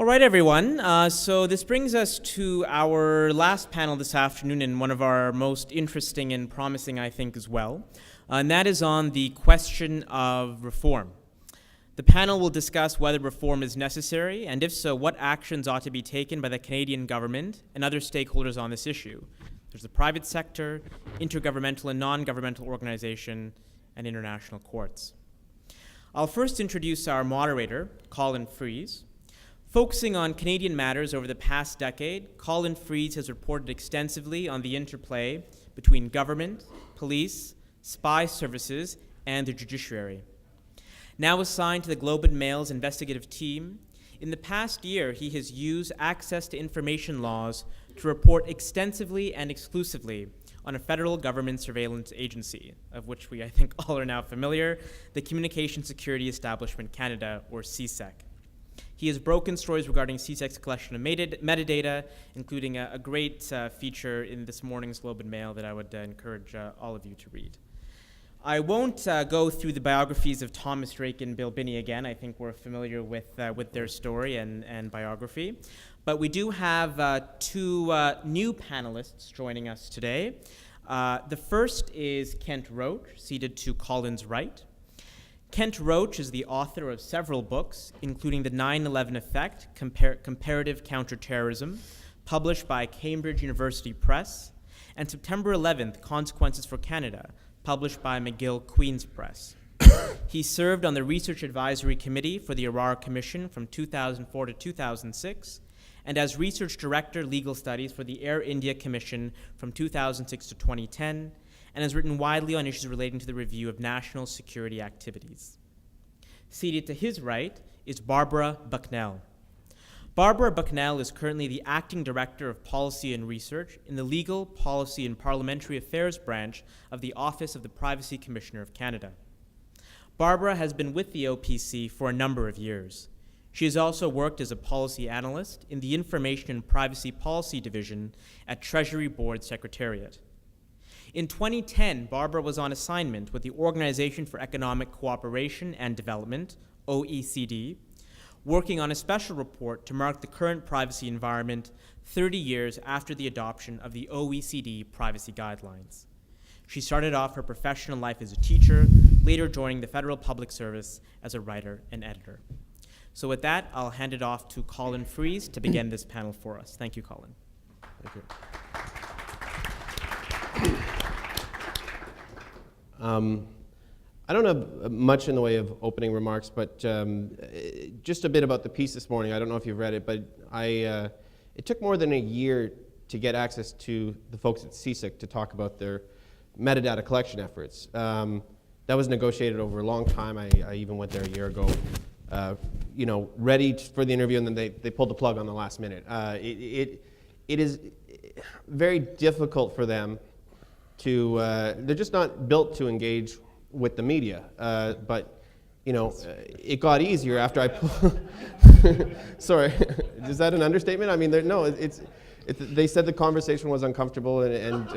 All right, everyone. So this brings us to our last panel this afternoon, and one of our most interesting and promising, I think, as well. And that is on the question of reform. The panel will discuss whether reform is necessary, and if so, what actions ought to be taken by the Canadian government and other stakeholders on this issue. There's the private sector, intergovernmental and non-governmental organization, and international courts. I'll first introduce our moderator, Colin Freeze. Focusing on Canadian matters over the past decade, Colin Freeze has reported extensively on the interplay between government, police, spy services, and the judiciary. Now assigned to the Globe and Mail's investigative team, in the past year he has used access to information laws to report extensively and exclusively on a federal government surveillance agency, of which we, I think, all are now familiar, the Communication Security Establishment Canada, or CIC. He has broken stories regarding CIC's collection of metadata, including a great feature in this morning's Globe and Mail that I would encourage all of you to read. I won't go through the biographies of Thomas Drake and Bill Binney again. I think we're familiar with their story and biography. But we do have two new panelists joining us today. The first is Kent Roach, seated to Colin's right. Kent Roach is the author of several books, including The 9/11 Effect, Comparative Counterterrorism, published by Cambridge University Press, and September 11th, Consequences for Canada, published by McGill Queen's Press. He served on the Research Advisory Committee for the Aurora Commission from 2004 to 2006, and as Research Director, Legal Studies for the Air India Commission from 2006 to 2010, and has written widely on issues relating to the review of national security activities. Seated to his right is Barbara Bucknell. Barbara Bucknell is currently the Acting Director of Policy and Research in the Legal, Policy and Parliamentary Affairs branch of the Office of the Privacy Commissioner of Canada. Barbara has been with the OPC for a number of years. She has also worked as a policy analyst in the Information and Privacy Policy Division at Treasury Board Secretariat. In 2010, Barbara was on assignment with the Organization for Economic Cooperation and Development, OECD, working on a special report to mark the current privacy environment 30 years after the adoption of the OECD privacy guidelines. She started off her professional life as a teacher, later joining the Federal Public Service as a writer and editor. So with that, I'll hand it off to Colin Freeze to begin this panel for us. Thank you, Colin. Thank you. I don't have much in the way of opening remarks, but just a bit about the piece this morning. I don't know if you've read it, but it took more than a year to get access to the folks at CIC to talk about their metadata collection efforts. That was negotiated over a long time. I even went there a year ago, ready for the interview, and then they pulled the plug on the last minute. It is very difficult for them to, they're just not built to engage with the media, but it got easier after I sorry, is that an understatement? I mean, they said the conversation was uncomfortable and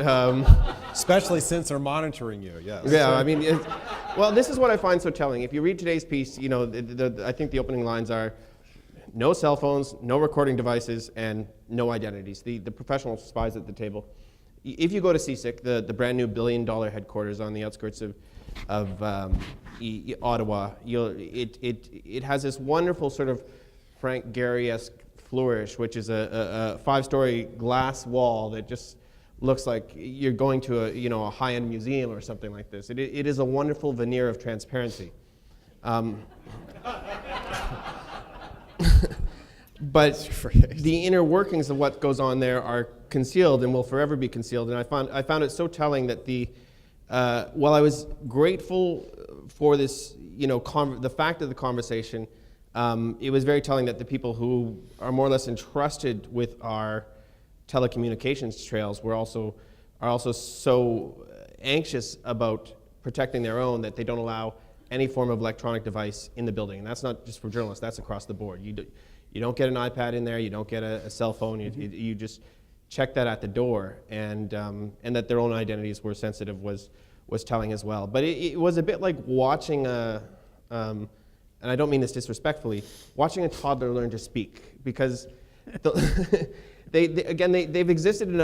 especially since they're monitoring you, yes. Yeah, I mean, well, this is what I find so telling. If you read today's piece, I think the opening lines are no cell phones, no recording devices, and no identities. The professional spies at the table. If you go to CIC, the brand new $1 billion headquarters on the outskirts of Ottawa, it has this wonderful sort of Frank Gehry-esque flourish, which is a 5-story glass wall that just looks like you're going to a high-end museum or something like this. It is a wonderful veneer of transparency. But the inner workings of what goes on there are concealed and will forever be concealed. And I found it so telling that while I was grateful for this, the fact of the conversation, it was very telling that the people who are more or less entrusted with our telecommunications trails are also so anxious about protecting their own that they don't allow any form of electronic device in the building. And that's not just for journalists, that's across the board. You don't get an iPad in there, you don't get a cell phone, you just check that at the door, and that their own identities were sensitive was telling as well. But it was a bit like watching a and I don't mean this disrespectfully, watching a toddler learn to speak, because they've existed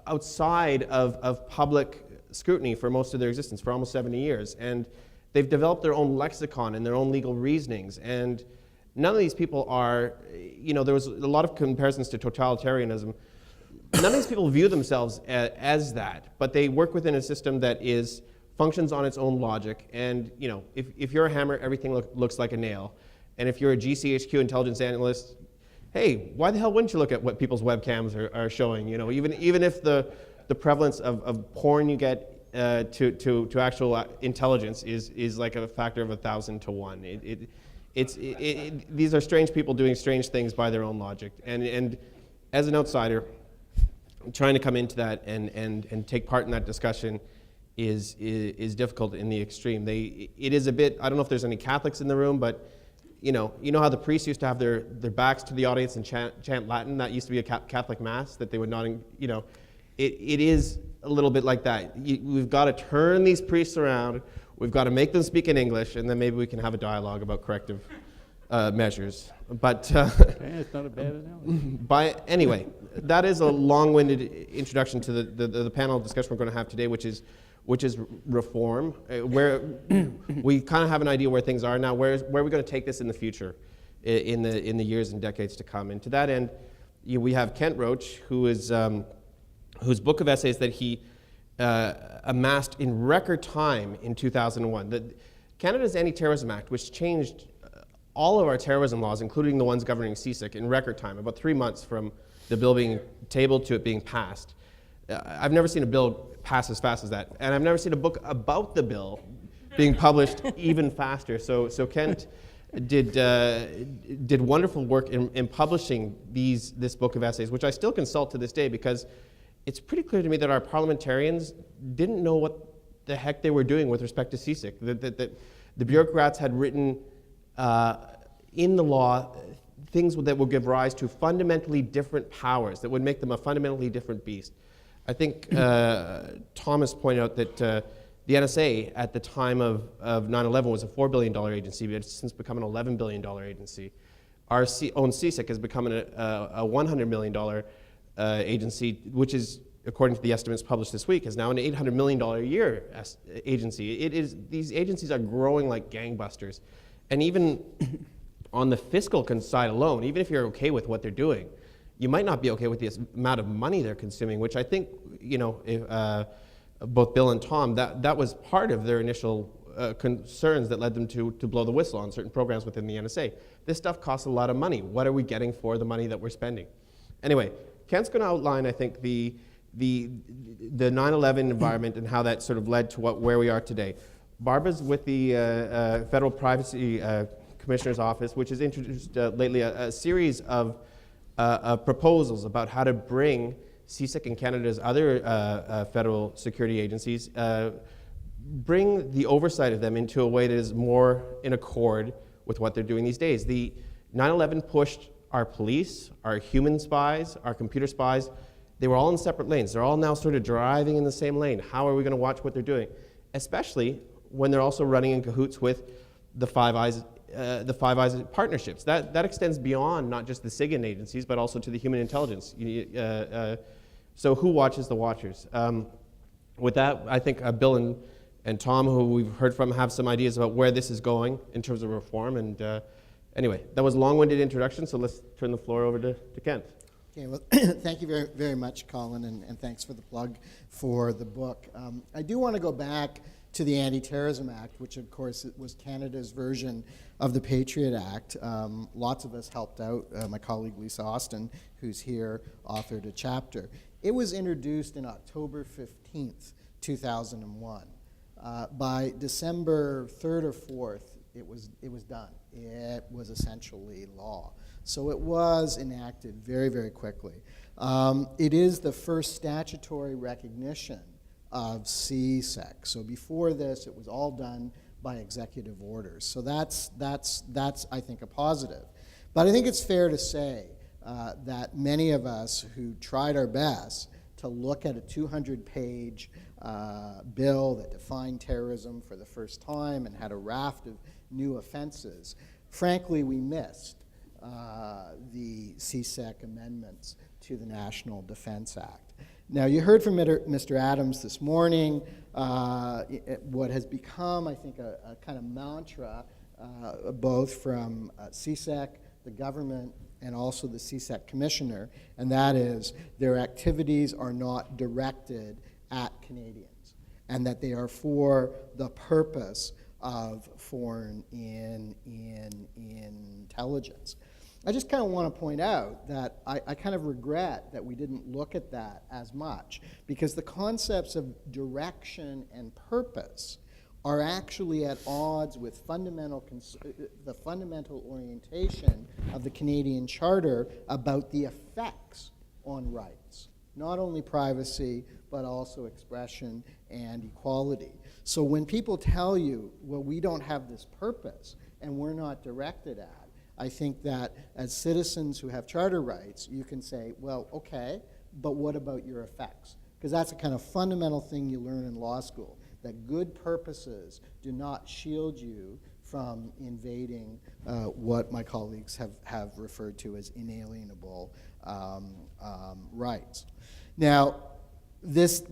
outside of public scrutiny for most of their existence, for almost 70 years, and they've developed their own lexicon and their own legal reasonings, and none of these people are, there was a lot of comparisons to totalitarianism. None of these people view themselves as that, but they work within a system that functions on its own logic, and if you're a hammer, everything looks like a nail, and if you're a GCHQ intelligence analyst, hey, why the hell wouldn't you look at what people's webcams are showing? Even if the prevalence of porn you get to actual intelligence is like a factor of 1,000 to 1. These are strange people doing strange things by their own logic, and as an outsider, trying to come into that and take part in that discussion is difficult in the extreme. It is a bit. I don't know if there's any Catholics in the room, but you know how the priests used to have their backs to the audience and chant Latin. That used to be a Catholic mass that they would not. It is a little bit like that. We've got to turn these priests around. We've got to make them speak in English, and then maybe we can have a dialogue about corrective measures. But it's not a bad analogy. Anyway, that is a long-winded introduction to the panel discussion we're going to have today, which is reform, where we kind of have an idea where things are now. Where are we going to take this in the future, in the years and decades to come? And to that end, we have Kent Roach, whose book of essays that he amassed in record time in 2001. Canada's Anti-Terrorism Act, which changed all of our terrorism laws, including the ones governing CIC, in record time, about 3 months from the bill being tabled to it being passed. I've never seen a bill pass as fast as that, and I've never seen a book about the bill being published even faster. So Kent did wonderful work in publishing this book of essays, which I still consult to this day, because it's pretty clear to me that our parliamentarians didn't know what the heck they were doing with respect to CIC. That the bureaucrats had written in the law things that would give rise to fundamentally different powers that would make them a fundamentally different beast. I think Thomas pointed out that the NSA at the time of 9/11 was a $4 billion agency, but it's since become an $11 billion agency. Our own CIC has become a $100 million agency, which is, according to the estimates published this week, is now an $800 million a year agency. These agencies are growing like gangbusters. And even on the fiscal side alone, even if you're okay with what they're doing, you might not be okay with the amount of money they're consuming, which I think, both Bill and Tom, that was part of their initial concerns that led them to blow the whistle on certain programs within the NSA. This stuff costs a lot of money. What are we getting for the money that we're spending? Anyway, Kent's going to outline, I think, the 9/11 environment and how that sort of led to where we are today. Barbara's with the Federal Privacy Commissioner's Office, which has introduced lately a series of proposals about how to bring CIC and Canada's other federal security agencies, bring the oversight of them into a way that is more in accord with what they're doing these days. The 9/11 pushed our police, our human spies, our computer spies. They were all in separate lanes. They're all now sort of driving in the same lane. How are we going to watch what they're doing? Especially when they're also running in cahoots with the Five Eyes partnerships. That extends beyond not just the SIGINT agencies, but also to the human intelligence. So who watches the watchers? With that, I think Bill and Tom, who we've heard from, have some ideas about where this is going in terms of reform. And anyway, that was a long-winded introduction, so let's turn the floor over to Kent. Okay, well, thank you very, very much, Colin, and thanks for the plug for the book. I do want to go back to the Anti-Terrorism Act, which of course was Canada's version of the Patriot Act. Lots of us helped out. My colleague Lisa Austin, who's here, authored a chapter. It was introduced in October 15th, 2001. By December 3rd or 4th, it was done. It was essentially law. So it was enacted very, very quickly. It is the first statutory recognition of CIC. So before this, it was all done by executive orders. So that's I think, a positive. But I think it's fair to say that many of us who tried our best to look at a 200-page bill that defined terrorism for the first time and had a raft of new offenses frankly, we missed the CIC amendments to the National Defense Act. Now, you heard from Mr. Adams this morning what has become, I think, a kind of mantra, both from CIC, the government, and also the CIC commissioner, and that is their activities are not directed at Canadians, and that they are for the purpose of foreign intelligence. I just kind of want to point out that I kind of regret that we didn't look at that as much, because the concepts of direction and purpose are actually at odds with the fundamental orientation of the Canadian Charter about the effects on rights, not only privacy, but also expression and equality. So when people tell you, well, we don't have this purpose and we're not directed at, I think that as citizens who have charter rights, you can say, well, okay, but what about your effects? Because that's a kind of fundamental thing you learn in law school, that good purposes do not shield you from invading what my colleagues have referred to as inalienable rights. Now, this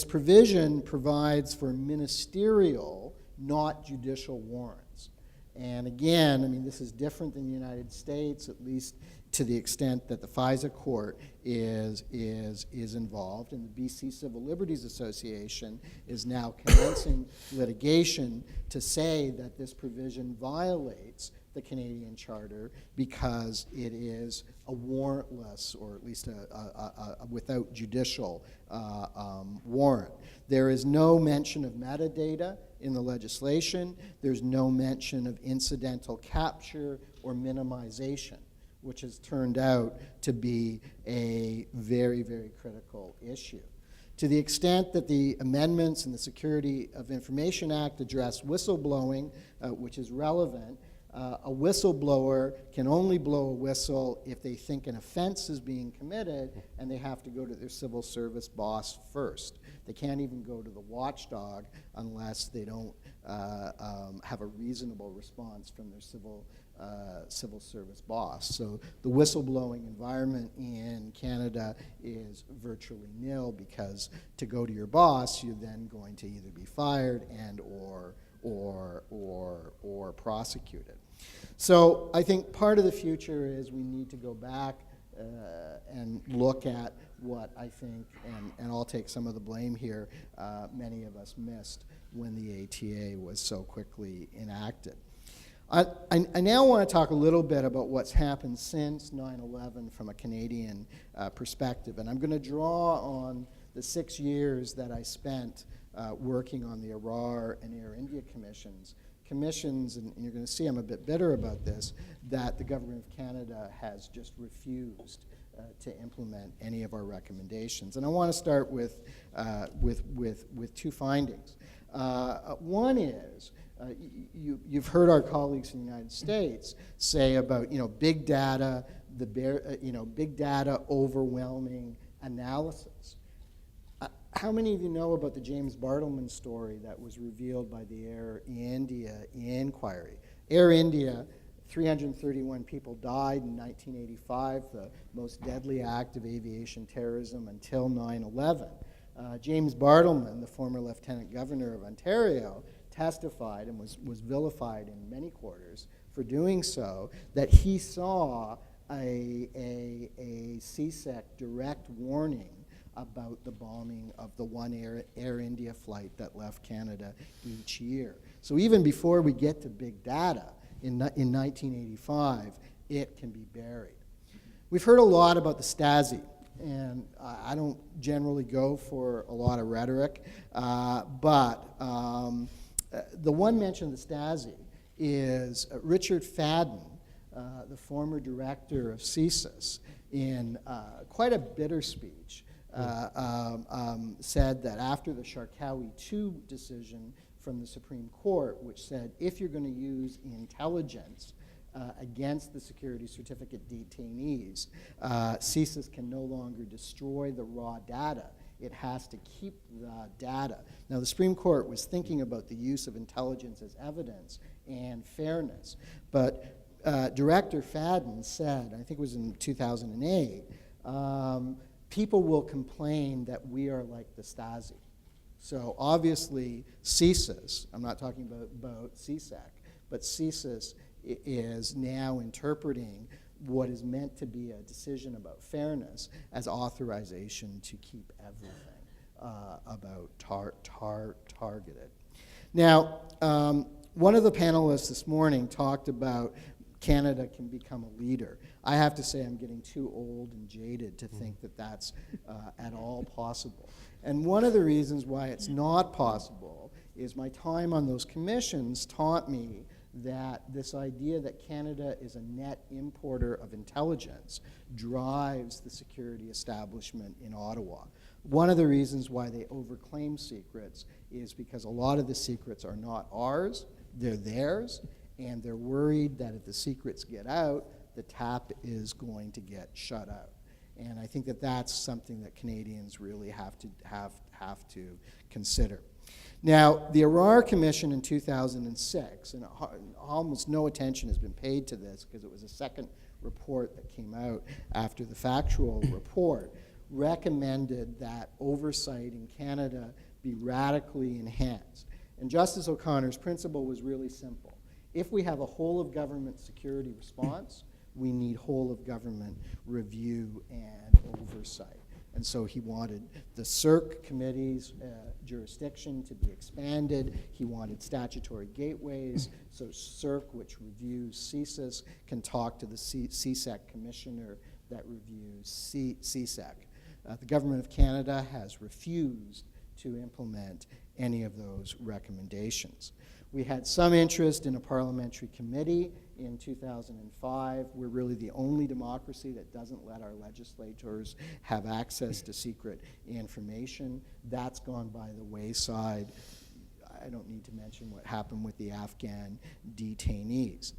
provision provides for ministerial, not judicial warrants. And again, I mean, this is different than the United States, at least to the extent that the FISA court is involved, and the BC Civil Liberties Association is now commencing litigation to say that this provision violates the Canadian Charter because it is a warrantless, or at least a without judicial warrant. There is no mention of metadata in the legislation. There's no mention of incidental capture or minimization, which has turned out to be a very, very critical issue. To the extent that the amendments in the Security of Information Act address whistleblowing, which is relevant, a whistleblower can only blow a whistle if they think an offense is being committed, and they have to go to their civil service boss first. They can't even go to the watchdog unless they don't have a reasonable response from their civil service boss. So the whistleblowing environment in Canada is virtually nil, because to go to your boss, you're then going to either be fired and or prosecuted. So I think part of the future is we need to go back and look at what I think, and I'll take some of the blame here, many of us missed when the ATA was so quickly enacted. I now want to talk a little bit about what's happened since 9/11 from a Canadian perspective, and I'm going to draw on the 6 years that I spent working on the Arar and Air India commissions, and you're going to see I'm a bit bitter about this, that the Government of Canada has just refused to implement any of our recommendations. And I want to start with two findings. One is, you've heard our colleagues in the United States say about big data, big data overwhelming analysis. How many of you know about the James Bartleman story that was revealed by the Air India inquiry? Air India, 331 people died in 1985, the most deadly act of aviation terrorism until 9/11. James Bartleman, the former Lieutenant Governor of Ontario, testified and was vilified in many quarters for doing so, that he saw a CIC direct warning about the bombing of the one Air India flight that left Canada each year. So even before we get to big data in 1985, it can be buried. We've heard a lot about the Stasi, and I don't generally go for a lot of rhetoric, but the one mentioned of the Stasi is Richard Fadden, the former director of CIC, in quite a bitter speech, said that after the Sharkawi II decision from the Supreme Court, which said if you're going to use intelligence against the security certificate detainees, CIS can no longer destroy the raw data It has to keep the data. Now, the Supreme Court was thinking about the use of intelligence as evidence and fairness, but Director Fadden said, I think it was in 2008, people will complain that we are like the Stasi. So obviously, CSIS, I'm not talking about CIC, but CSIS is now interpreting what is meant to be a decision about fairness as authorization to keep everything about targeted. Now, one of the panelists this morning talked about Canada can become a leader. I have to say I'm getting too old and jaded to think that that's at all possible. And one of the reasons why it's not possible is my time on those commissions taught me that this idea that Canada is a net importer of intelligence drives the security establishment in Ottawa. One of the reasons why they overclaim secrets is because a lot of the secrets are not ours, they're theirs, and they're worried that if the secrets get out, the tap is going to get shut out. And I think that that's something that Canadians really have to consider. Now, the Arar Commission in 2006, and almost no attention has been paid to this because it was a second report that came out after the factual report, recommended that oversight in Canada be radically enhanced. And Justice O'Connor's principle was really simple. If we have a whole-of-government security response, we need whole-of-government review and oversight. And so he wanted the CIRC committee's jurisdiction to be expanded. He wanted statutory gateways, so CIRC, which reviews CSIS, can talk to the CSEC commissioner that reviews CSEC. The Government of Canada has refused to implement any of those recommendations. We had some interest in a parliamentary committee in 2005. We're really the only democracy that doesn't let our legislators have access to secret information. That's gone by the wayside. I don't need to mention what happened with the Afghan detainees.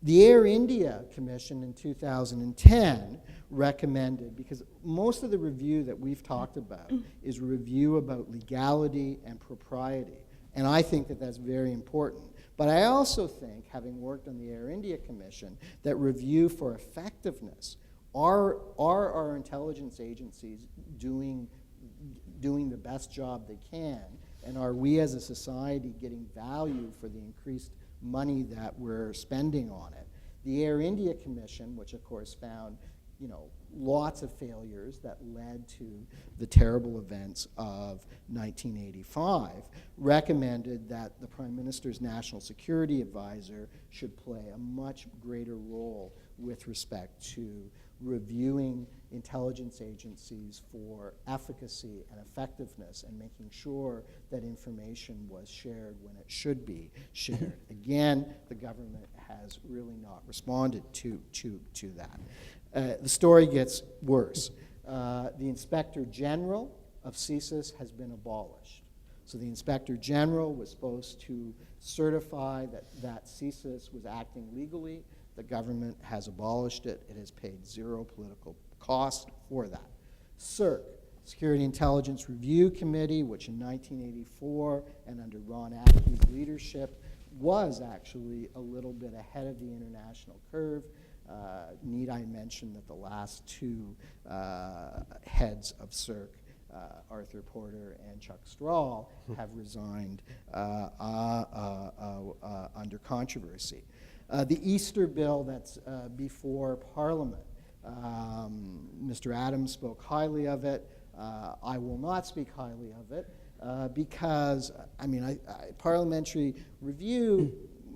The Air India Commission in 2010 recommended, because most of the review that we've talked about is review about legality and propriety. And I think that that's very important. But I also think, having worked on the Air India Commission, that review for effectiveness, are our intelligence agencies doing the best job they can? And are we as a society getting value for the increased money that we're spending on it? The Air India Commission, which of course found lots of failures that led to the terrible events of 1985, recommended that the Prime Minister's National Security Advisor should play a much greater role with respect to reviewing intelligence agencies for efficacy and effectiveness and making sure that information was shared when it should be shared. Again, the government has really not responded to that. The story gets worse. The Inspector General of CSIS has been abolished. So the Inspector General was supposed to certify that CSIS was acting legally. The government has abolished it. It has paid zero political cost for that. CIRC, Security Intelligence Review Committee, which in 1984 and under Ron Atkey's leadership was actually a little bit ahead of the international curve. Need I mention that the last two heads of CIRC, Arthur Porter and Chuck Strahl, have resigned under controversy. The Easter bill that's before Parliament, Mr. Adams spoke highly of it. I will not speak highly of it because, parliamentary review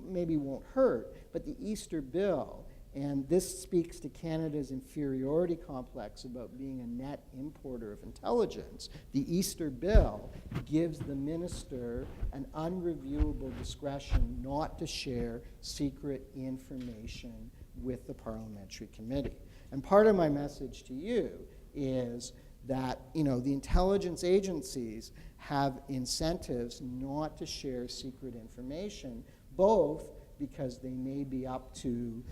maybe won't hurt, but the Easter bill, and this speaks to Canada's inferiority complex about being a net importer of intelligence. The Easter bill gives the minister an unreviewable discretion not to share secret information with the parliamentary committee. And part of my message to you is that the intelligence agencies have incentives not to share secret information, both because they may be up to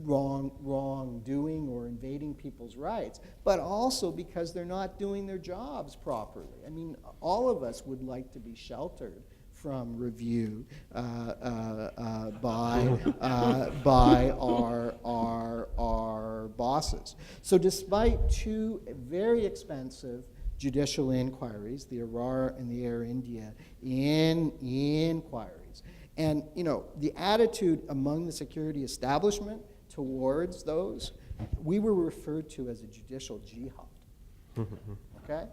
wrongdoing or invading invading people's rights, but also because they're not doing their jobs properly. I mean, all of us would like to be sheltered from review by our bosses. So despite two very expensive judicial inquiries, the Arar and the Air India inquiries, and the attitude among the security establishment towards those, we were referred to as a judicial jihad. Okay?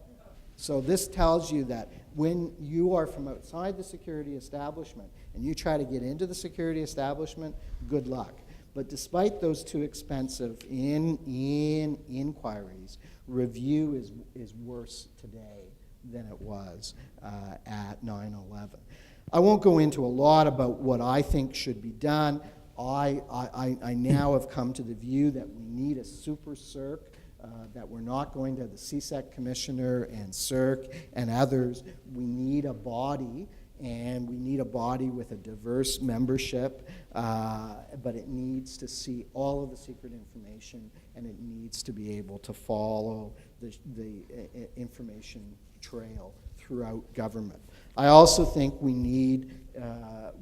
So this tells you that when you are from outside the security establishment and you try to get into the security establishment, good luck. But despite those two expensive inquiries, review is worse today than it was at 9/11. I won't go into a lot about what I think should be done. I now have come to the view that we need a super CIRC, that we're not going to have the CIC commissioner and CIRC and others. We need a body, and we need a body with a diverse membership, but it needs to see all of the secret information, and it needs to be able to follow the information trail throughout government. I also think we need,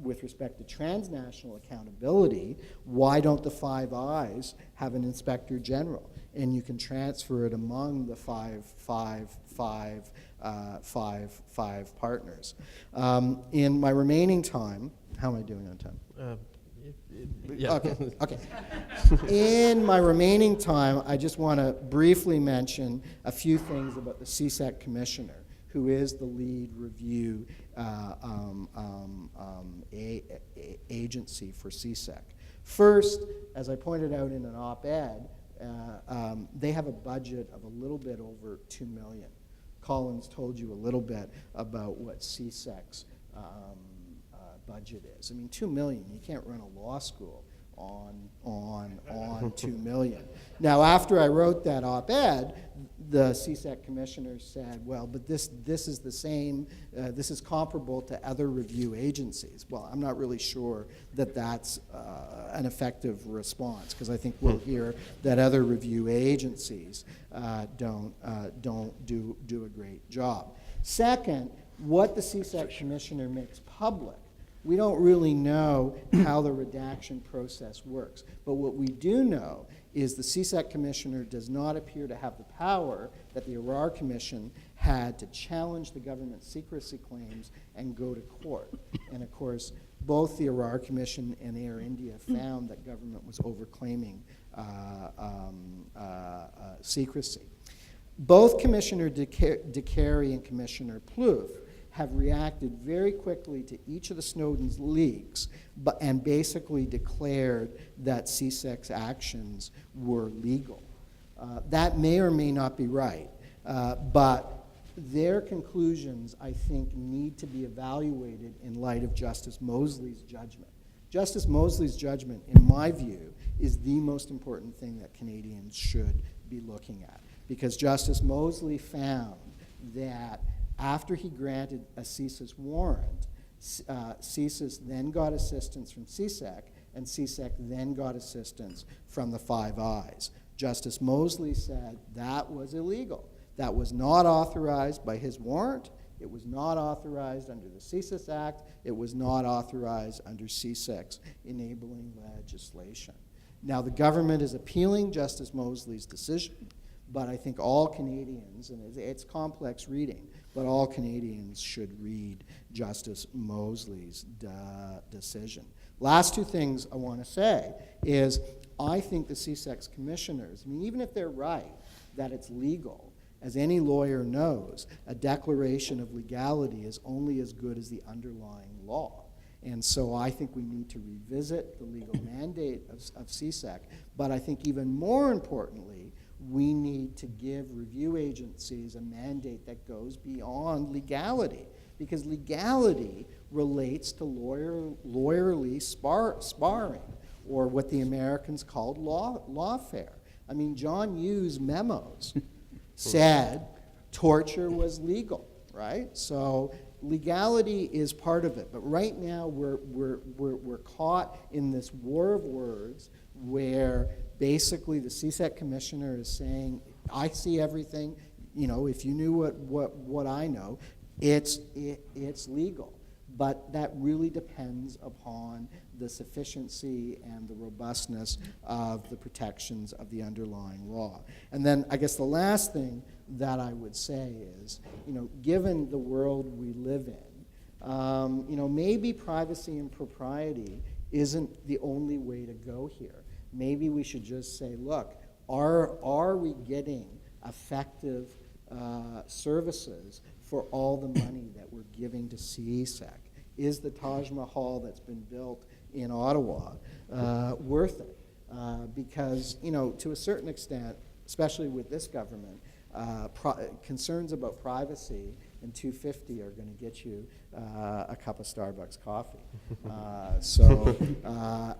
with respect to transnational accountability, why don't the Five Eyes have an inspector general? And you can transfer it among the five partners. In my remaining time, how am I doing on time? Yeah. Okay. In my remaining time, I just want to briefly mention a few things about the CIC commissioner, who is the lead review agency for CIC. First, as I pointed out in an op-ed, they have a budget of a little bit over $2 million. Colin's told you a little bit about what CIC's budget is. I mean, $2 million, you can't run a law school on $2 million. Now, after I wrote that op-ed, the CIC commissioner said, well, but this is the same, this is comparable to other review agencies. Well, I'm not really sure that that's an effective response, because I think we'll hear that other review agencies don't do a great job. Second, what the CIC commissioner makes public, we don't really know how the redaction process works. But what we do know is the CIC commissioner does not appear to have the power that the Arar Commission had to challenge the government's secrecy claims and go to court. And of course, both the Arar Commission and Air India found that government was overclaiming secrecy. Both Commissioner DeCary and Commissioner Plouffe have reacted very quickly to each of the Snowden's leaks, and basically declared that CIC's actions were legal. That may or may not be right, but their conclusions, I think, need to be evaluated in light of Justice Mosley's judgment. Justice Mosley's judgment, in my view, is the most important thing that Canadians should be looking at, because Justice Mosley found that after he granted a CSIS warrant, CSIS then got assistance from CIC, and CIC then got assistance from the Five Eyes. Justice Mosley said that was illegal. That was not authorized by his warrant. It was not authorized under the CSIS Act. It was not authorized under CIC's enabling legislation. Now, the government is appealing Justice Mosley's decision, but I think all Canadians, and it's complex reading, but all Canadians should read Justice Mosley's decision. Last two things I want to say is I think the CIC's commissioners, I mean, even if they're right that it's legal, as any lawyer knows, a declaration of legality is only as good as the underlying law. And so I think we need to revisit the legal mandate of CIC, but I think even more importantly, we need to give review agencies a mandate that goes beyond legality, because legality relates to lawyerly sparring, or what the Americans called lawfare. I mean, John Yu's memos said torture was legal, right? So legality is part of it, but right now we're caught in this war of words where basically the CSEC commissioner is saying, I see everything, you know, if you knew what I know, it's legal. But that really depends upon the sufficiency and the robustness of the protections of the underlying law. And then I guess the last thing that I would say is, you know, given the world we live in, you know, maybe privacy and propriety isn't the only way to go here. Maybe we should just say, look, are we getting effective services for all the money that we're giving to CIC? Is the Taj Mahal that's been built in Ottawa worth it? Because, you know, to a certain extent, especially with this government, concerns about privacy and $2.50 are going to get you a cup of Starbucks coffee. So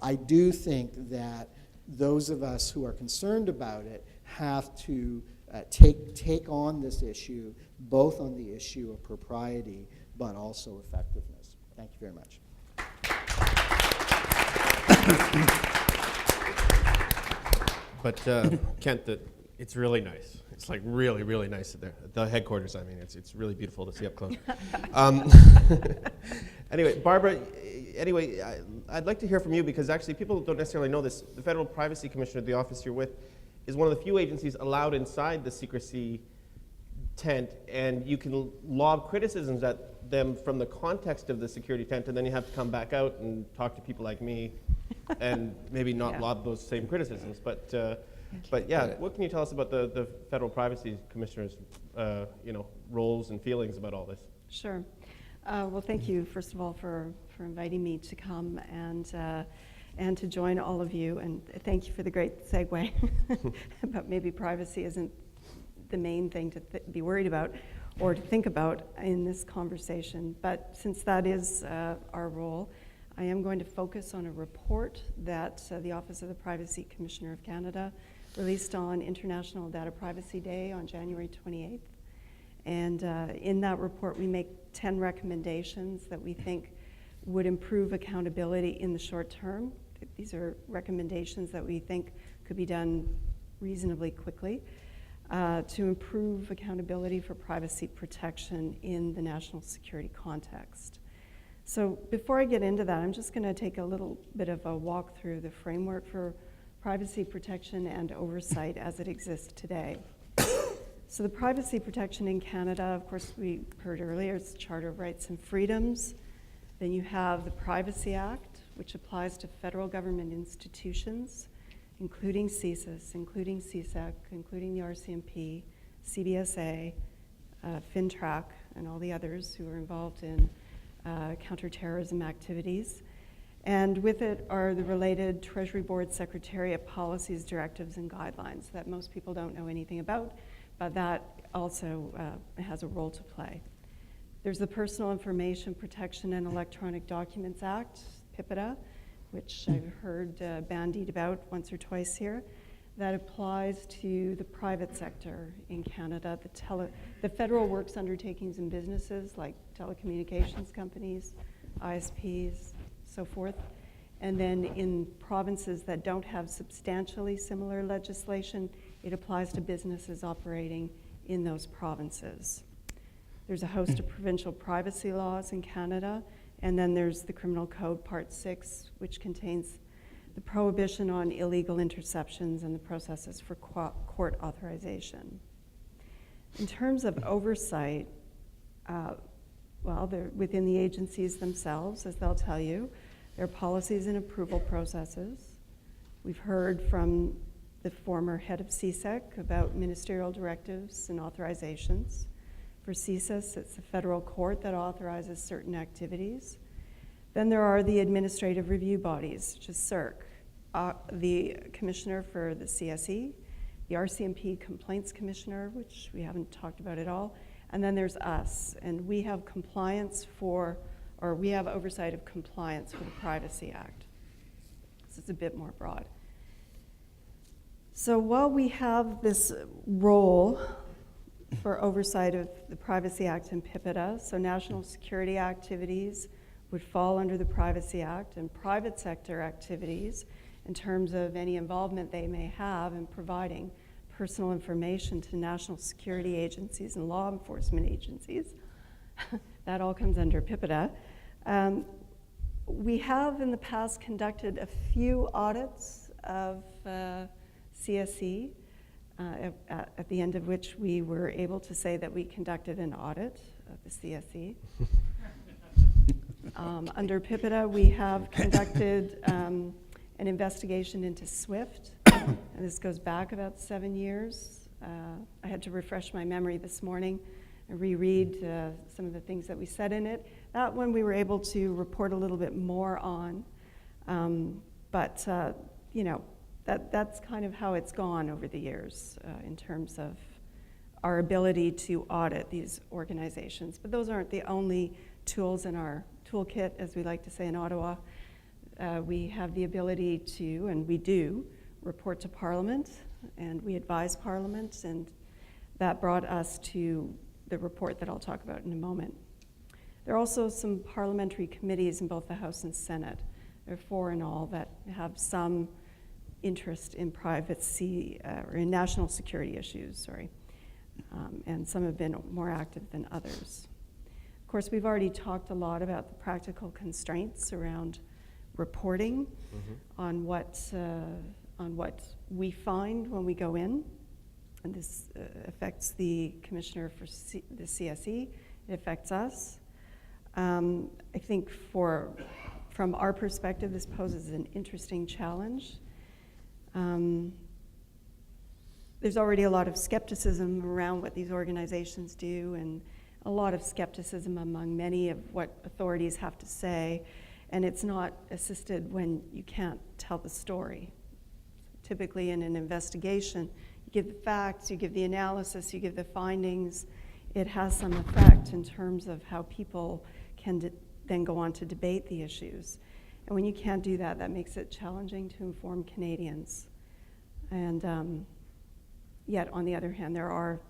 I do think that those of us who are concerned about it have to take on this issue, both on the issue of propriety, but also effectiveness. Thank you very much. But Kent, it's really nice. It's like really, really nice at the headquarters. I mean, it's really beautiful to see up close. Anyway, Barbara, I'd like to hear from you because actually people don't necessarily know this. The Federal Privacy Commissioner, the office you're with, is one of the few agencies allowed inside the secrecy tent, and you can lob criticisms at them from the context of the security tent, and then you have to come back out and talk to people like me and maybe not lob those same criticisms. But yeah, what can you tell us about the Federal Privacy Commissioner's roles and feelings about all this? Sure. Well, thank you, first of all, for inviting me to come and to join all of you. And thank you for the great segue about maybe privacy isn't the main thing to be worried about or to think about in this conversation. But since that is our role, I am going to focus on a report that the Office of the Privacy Commissioner of Canada released on International Data Privacy Day on January 28th. And in that report, we make 10 recommendations that we think would improve accountability in the short term. These are recommendations that we think could be done reasonably quickly to improve accountability for privacy protection in the national security context. So before I get into that, I'm just going to take a little bit of a walk through the framework for privacy protection and oversight as it exists today. So the privacy protection in Canada, of course, we heard earlier, it's the Charter of Rights and Freedoms. Then you have the Privacy Act, which applies to federal government institutions, including CSIS, including CIC, including the RCMP, CBSA, FinTrack, and all the others who are involved in counterterrorism activities. And with it are the related Treasury Board Secretariat policies, directives, and guidelines that most people don't know anything about, but that also has a role to play. There's the Personal Information Protection and Electronic Documents Act, PIPEDA, which I've heard bandied about once or twice here, that applies to the private sector in Canada, the federal works undertakings and businesses like telecommunications companies, ISPs, so forth. And then in provinces that don't have substantially similar legislation, it applies to businesses operating in those provinces. There's a host of provincial privacy laws in Canada, and then there's the Criminal Code Part 6, which contains the prohibition on illegal interceptions and the processes for court authorization. In terms of oversight, well, they're within the agencies themselves, as they'll tell you. There are policies and approval processes. We've heard from the former head of CIC about ministerial directives and authorizations. For CSIS, it's the federal court that authorizes certain activities. Then there are the administrative review bodies, such as CIRC, the commissioner for the CSE, the RCMP complaints commissioner, which we haven't talked about at all, and then there's us, and we have we have oversight of compliance for the Privacy Act. This is a bit more broad. So while we have this role for oversight of the Privacy Act and PIPEDA, so national security activities would fall under the Privacy Act, and private sector activities, in terms of any involvement they may have in providing personal information to national security agencies and law enforcement agencies. That all comes under PIPEDA. We have in the past conducted a few audits of CSE, at the end of which we were able to say that we conducted an audit of the CSE. Under PIPEDA, we have conducted an investigation into SWIFT, and this goes back about 7 years. I had to refresh my memory this morning and reread some of the things that we said in it. That one we were able to report a little bit more on, but you know, that's kind of how it's gone over the years in terms of our ability to audit these organizations. But those aren't the only tools in our toolkit, as we like to say in Ottawa. We have the ability to, and we do, report to Parliament, and we advise Parliament, and that brought us to the report that I'll talk about in a moment. There are also some parliamentary committees in both the House and Senate. There are 4 in all that have some interest in privacy, or in national security issues, sorry. And some have been more active than others. Of course, we've already talked a lot about the practical constraints around reporting on what we find when we go in. And this affects the commissioner for the CSE. It affects us. I think from our perspective, this poses an interesting challenge. There's already a lot of skepticism around what these organizations do, and a lot of skepticism among many of what authorities have to say, and it's not assisted when you can't tell the story. Typically in an investigation, you give the facts, you give the analysis, you give the findings. It has some effect in terms of how people can then go on to debate the issues. And when you can't do that, that makes it challenging to inform Canadians. And yet, on the other hand, there are,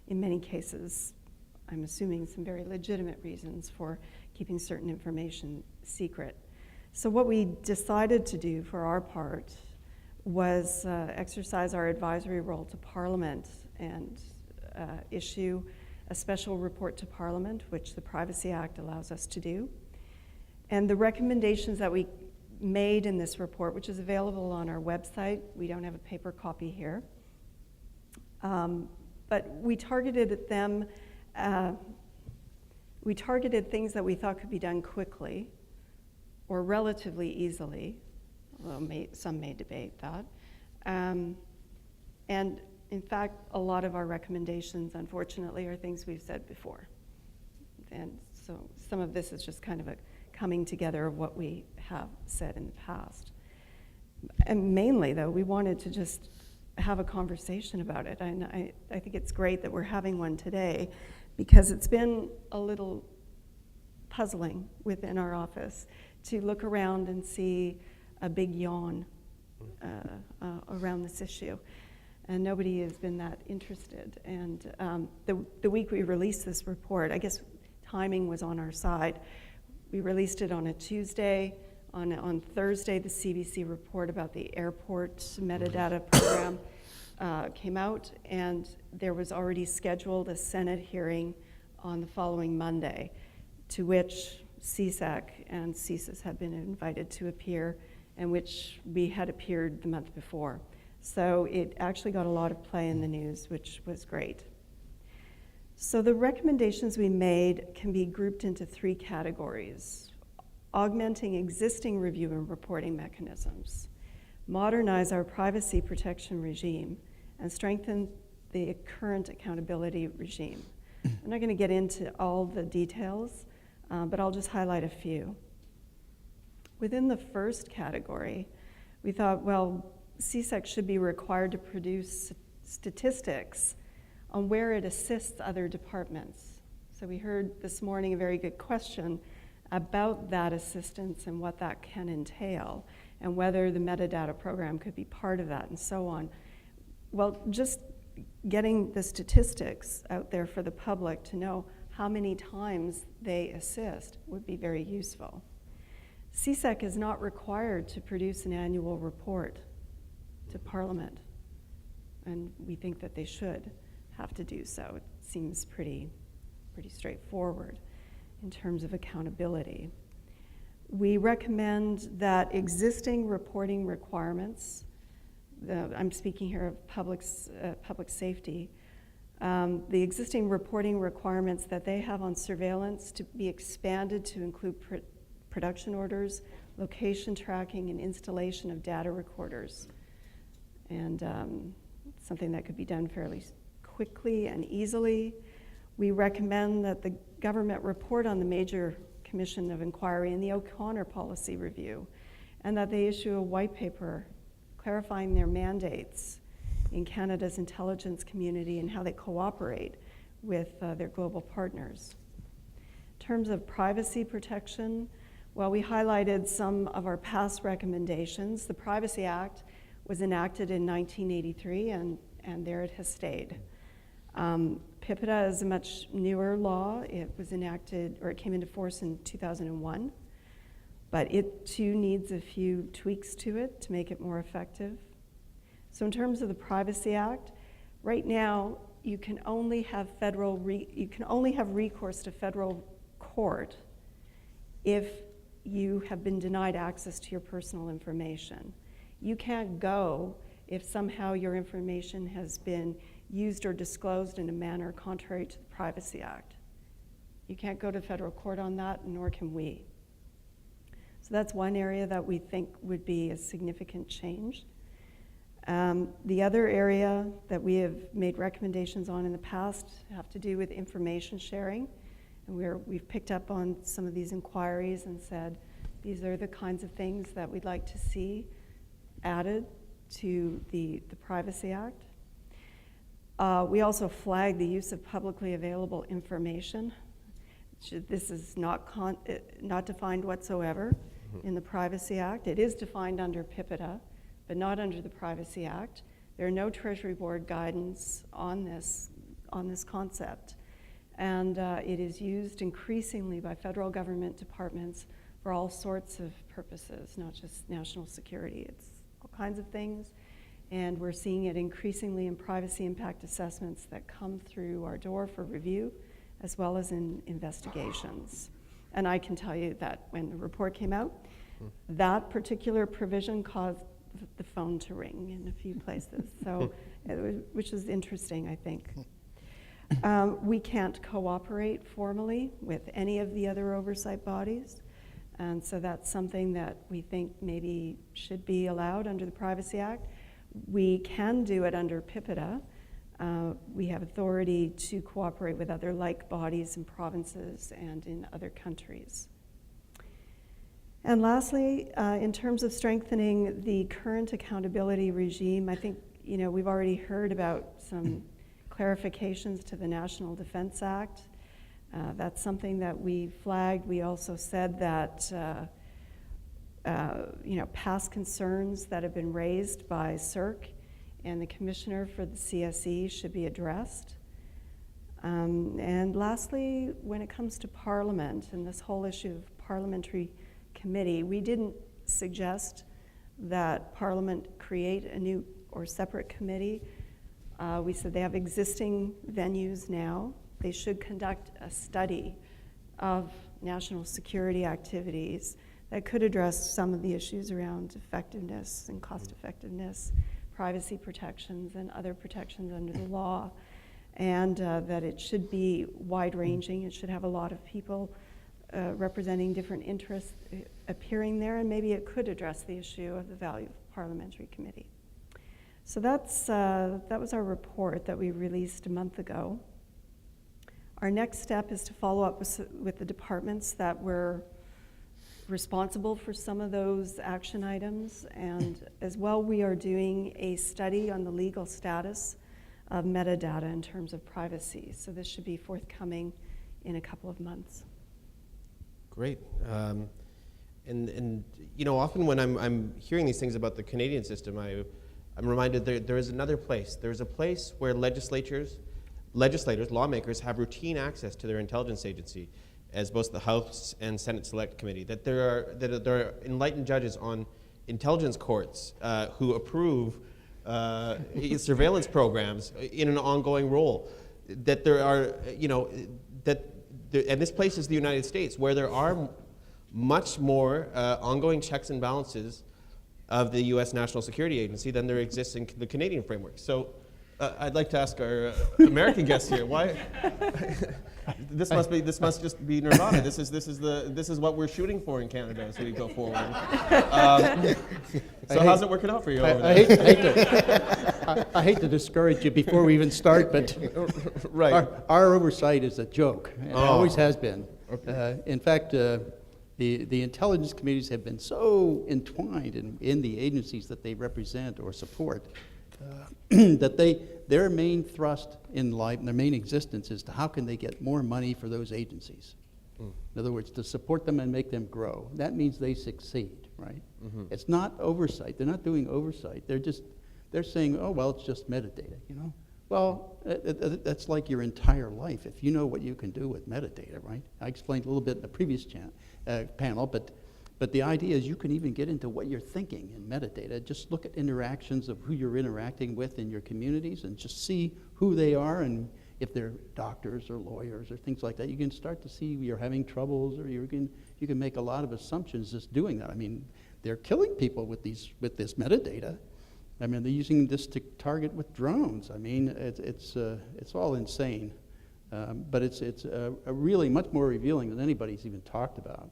in many cases, I'm assuming some very legitimate reasons for keeping certain information secret. So what we decided to do for our part was exercise our advisory role to Parliament and issue a special report to Parliament, which the Privacy Act allows us to do. And the recommendations that we made in this report, which is available on our website, we don't have a paper copy here, but we targeted them, we targeted things that we thought could be done quickly or relatively easily, although some may debate that. And in fact, a lot of our recommendations, unfortunately, are things we've said before. And so some of this is just kind of a coming together of what we have said in the past. And mainly, though, we wanted to just have a conversation about it. And I think it's great that we're having one today, because it's been a little puzzling within our office to look around and see a big yawn around this issue. And nobody has been that interested. And the week we released this report, I guess timing was on our side. We released it on a Tuesday. On Thursday, the CBC report about the airport metadata program came out, and there was already scheduled a Senate hearing on the following Monday, to which CIC and CSIS had been invited to appear, and which we had appeared the month before. So it actually got a lot of play in the news, which was great. So the recommendations we made can be grouped into 3 categories: augmenting existing review and reporting mechanisms, modernize our privacy protection regime, and strengthen the current accountability regime. I'm not going to get into all the details, but I'll just highlight a few. Within the first category, we thought, well, CSEC should be required to produce statistics on where it assists other departments. So we heard this morning a very good question about that assistance and what that can entail, and whether the metadata program could be part of that, and so on. Well, just getting the statistics out there for the public to know how many times they assist would be very useful. CIC is not required to produce an annual report to Parliament, and we think that they should have to do so. It seems pretty straightforward in terms of accountability. We recommend that existing reporting requirements, I'm speaking here of public safety, the existing reporting requirements that they have on surveillance to be expanded to include production orders, location tracking, and installation of data recorders. And something that could be done fairly quickly and easily. We recommend that the government report on the major commission of inquiry and the O'Connor policy review, and that they issue a white paper clarifying their mandates in Canada's intelligence community and how they cooperate with their global partners. In terms of privacy protection, well, we highlighted some of our past recommendations. The Privacy Act was enacted in 1983, and there it has stayed. PIPEDA is a much newer law. It was enacted, or it came into force in 2001, but it too needs a few tweaks to it to make it more effective. So in terms of the Privacy Act, right now you can only have recourse to federal court if you have been denied access to your personal information. You can't go if somehow your information has been used or disclosed in a manner contrary to the Privacy Act. You can't go to federal court on that, nor can we. So that's one area that we think would be a significant change. The other area that we have made recommendations on in the past have to do with information sharing. And we've picked up on some of these inquiries and said, these are the kinds of things that we'd like to see added to the Privacy Act. We also flagged the use of publicly available information. This is not defined whatsoever in the Privacy Act. It is defined under PIPEDA, but not under the Privacy Act. There are no Treasury Board guidance on this concept. And it is used increasingly by federal government departments for all sorts of purposes, not just national security. It's all kinds of things. And we're seeing it increasingly in privacy impact assessments that come through our door for review, as well as in investigations. And I can tell you that when the report came out, that particular provision caused the phone to ring in a few places, so which is interesting, I think. We can't cooperate formally with any of the other oversight bodies, and so that's something that we think maybe should be allowed under the Privacy Act. We can do it under PIPEDA. We have authority to cooperate with other like bodies in provinces and in other countries. And lastly, in terms of strengthening the current accountability regime, I think we've already heard about some clarifications to the National Defense Act. That's something that we flagged. We also said that past concerns that have been raised by CIRC and the Commissioner for the CSE should be addressed. And lastly, when it comes to Parliament and this whole issue of parliamentary committee, we didn't suggest that Parliament create a new or separate committee. We said they have existing venues now. They should conduct a study of national security activities that could address some of the issues around effectiveness and cost effectiveness, privacy protections and other protections under the law, and that it should be wide-ranging. It should have a lot of people representing different interests appearing there, and maybe it could address the issue of the value of parliamentary committee. So that was our report that we released a month ago. Our next step is to follow up with the departments that were responsible for some of those action items, and as well we are doing a study on the legal status of metadata in terms of privacy. So this should be forthcoming in a couple of months. Great. And often when I'm hearing these things about the Canadian system, I'm reminded there is another place. There's a place where legislators, lawmakers have routine access to their intelligence agency. as both the House and Senate Select Committee, that there are enlightened judges on intelligence courts who approve surveillance programs in an ongoing role. That there are, and this place is the United States, where there are much more ongoing checks and balances of the U.S. National Security Agency than there exists in the Canadian framework. So I'd like to ask our American guests here, why this must just be nirvana. This is what we're shooting for in Canada as we go forward. So how's it working out for you over there? I hate to discourage you before we even start, but right. our oversight is a joke, and it always has been. Okay. In fact, the intelligence committees have been so entwined in the agencies that they represent or support that their main thrust in life, their main existence is to how can they get more money for those agencies. In other words, to support them and make them grow. That means they succeed, right? Mm-hmm. It's not oversight. They're not doing oversight. They're saying, oh, well, it's just metadata, Well, that's like your entire life. If you know what you can do with metadata, right? I explained a little bit in the previous panel, but the idea is you can even get into what you're thinking in metadata. Just look at interactions of who you're interacting with in your communities and just see who they are, and if they're doctors or lawyers or things like that, you can start to see you're having troubles, or you can make a lot of assumptions just doing that. I mean, they're killing people with this metadata. I mean, they're using this to target with drones. I mean, it's all insane, but it's a really much more revealing than anybody's even talked about.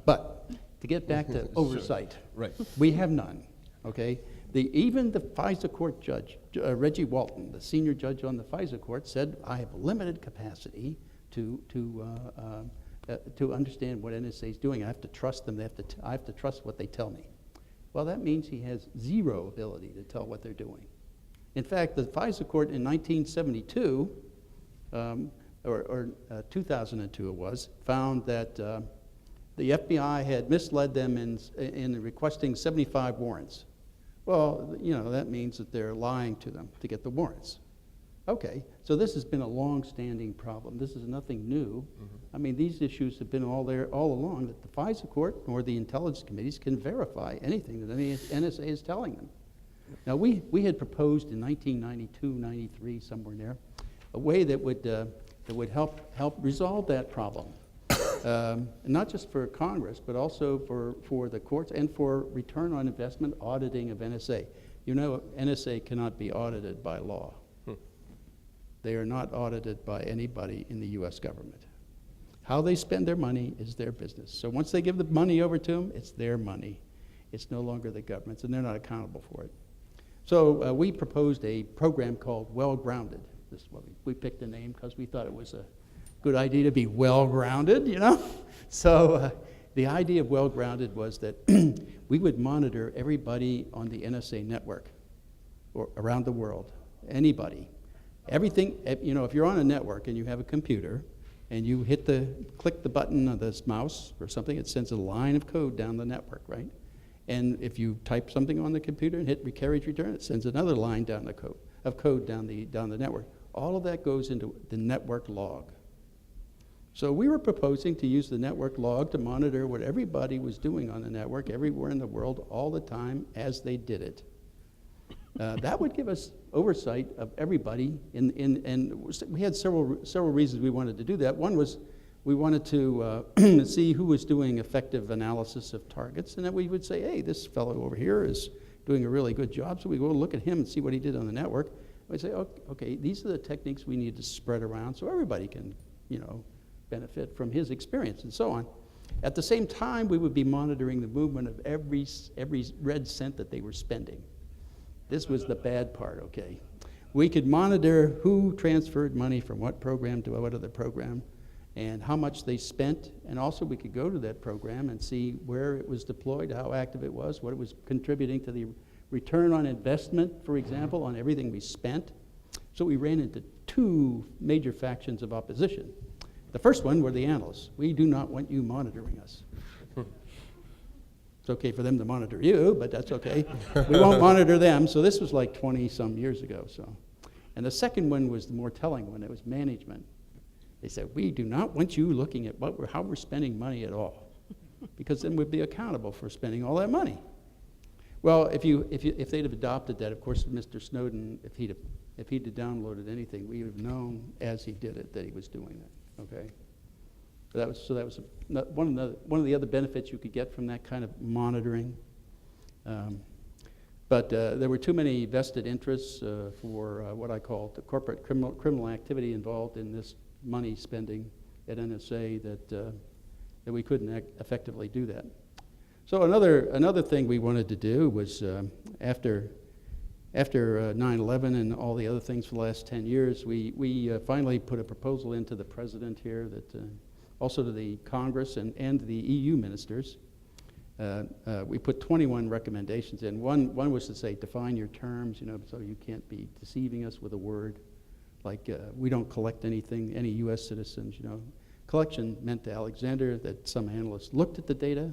But to get back to oversight, Right. we have none. Okay, even the FISA court judge, Reggie Walton, the senior judge on the FISA court, said, "I have limited capacity to understand what NSA is doing. I have to trust them. I have to trust what they tell me." Well, that means he has zero ability to tell what they're doing. In fact, the FISA court in 1972, or 2002 it was, found that the FBI had misled them in requesting 75 warrants. Well, that means that they're lying to them to get the warrants. Okay, so this has been a long-standing problem. This is nothing new. Mm-hmm. I mean, these issues have been all along, that the FISA court or the intelligence committees can verify anything that the NSA is telling them. Now, we had proposed in 1992, 93, somewhere in there, a way that would help resolve that problem. Not just for Congress, but also for the courts and for return on investment auditing of NSA. NSA cannot be audited by law. They are not audited by anybody in the U.S. government. How they spend their money is their business. So once they give the money over to them, it's their money. It's no longer the government's, and they're not accountable for it. So we proposed a program called Well Grounded. This is what we picked a name because we thought it was a good idea to be well-grounded, So the idea of well-grounded was that we would monitor everybody on the NSA network or around the world, anybody. Everything, if you're on a network and you have a computer and you click the button of this mouse or something, it sends a line of code down the network, right? And if you type something on the computer and hit carriage return, it sends another line down the code down the network. All of that goes into the network log. So we were proposing to use the network log to monitor what everybody was doing on the network everywhere in the world all the time as they did it. That would give us oversight of everybody, and we had several reasons we wanted to do that. One was we wanted to see who was doing effective analysis of targets, and then we would say, hey, this fellow over here is doing a really good job, so we go look at him and see what he did on the network. We'd say, okay, these are the techniques we need to spread around so everybody can, benefit from his experience and so on. At the same time, we would be monitoring the movement of every red cent that they were spending. This was the bad part, okay? We could monitor who transferred money from what program to what other program and how much they spent, and also we could go to that program and see where it was deployed, how active it was, what it was contributing to the return on investment, for example, on everything we spent. So we ran into two major factions of opposition. The first one were the analysts. We do not want you monitoring us. It's okay for them to monitor you, but that's okay. We won't monitor them. So this was like 20-some years ago. And the second one was the more telling one. It was management. They said, we do not want you looking at how we're spending money at all, because then we'd be accountable for spending all that money. Well, if they'd have adopted that, of course, Mr. Snowden, if he'd have downloaded anything, we would have known as he did it that he was doing that. Okay, that was one of the other benefits you could get from that kind of monitoring. But there were too many vested interests for what I call the corporate criminal activity involved in this money spending at NSA that we couldn't effectively do that. So another thing we wanted to do was after 9/11 and all the other things for the last 10 years, we finally put a proposal into the president here that also to the Congress and the EU ministers. We put 21 recommendations in. One was to say, define your terms, so you can't be deceiving us with a word. Like, we don't collect anything, any U.S. citizens, Collection meant to Alexander that some analysts looked at the data.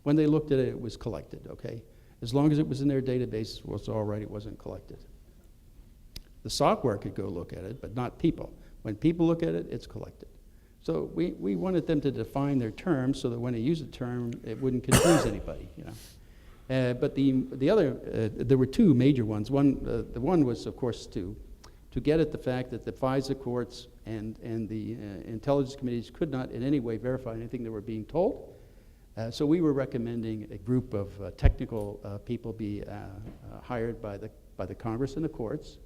When they looked at it, it was collected, okay? As long as it was in their database, it was all right, it wasn't collected. The software could go look at it, but not people. When people look at it, it's collected. So we wanted them to define their terms so that when they use a term, it wouldn't confuse anybody, But the other, there were two major ones. The one was, of course, to get at the fact that the FISA courts and the intelligence committees could not in any way verify anything they were being told. So we were recommending a group of technical people be hired by the Congress and the courts,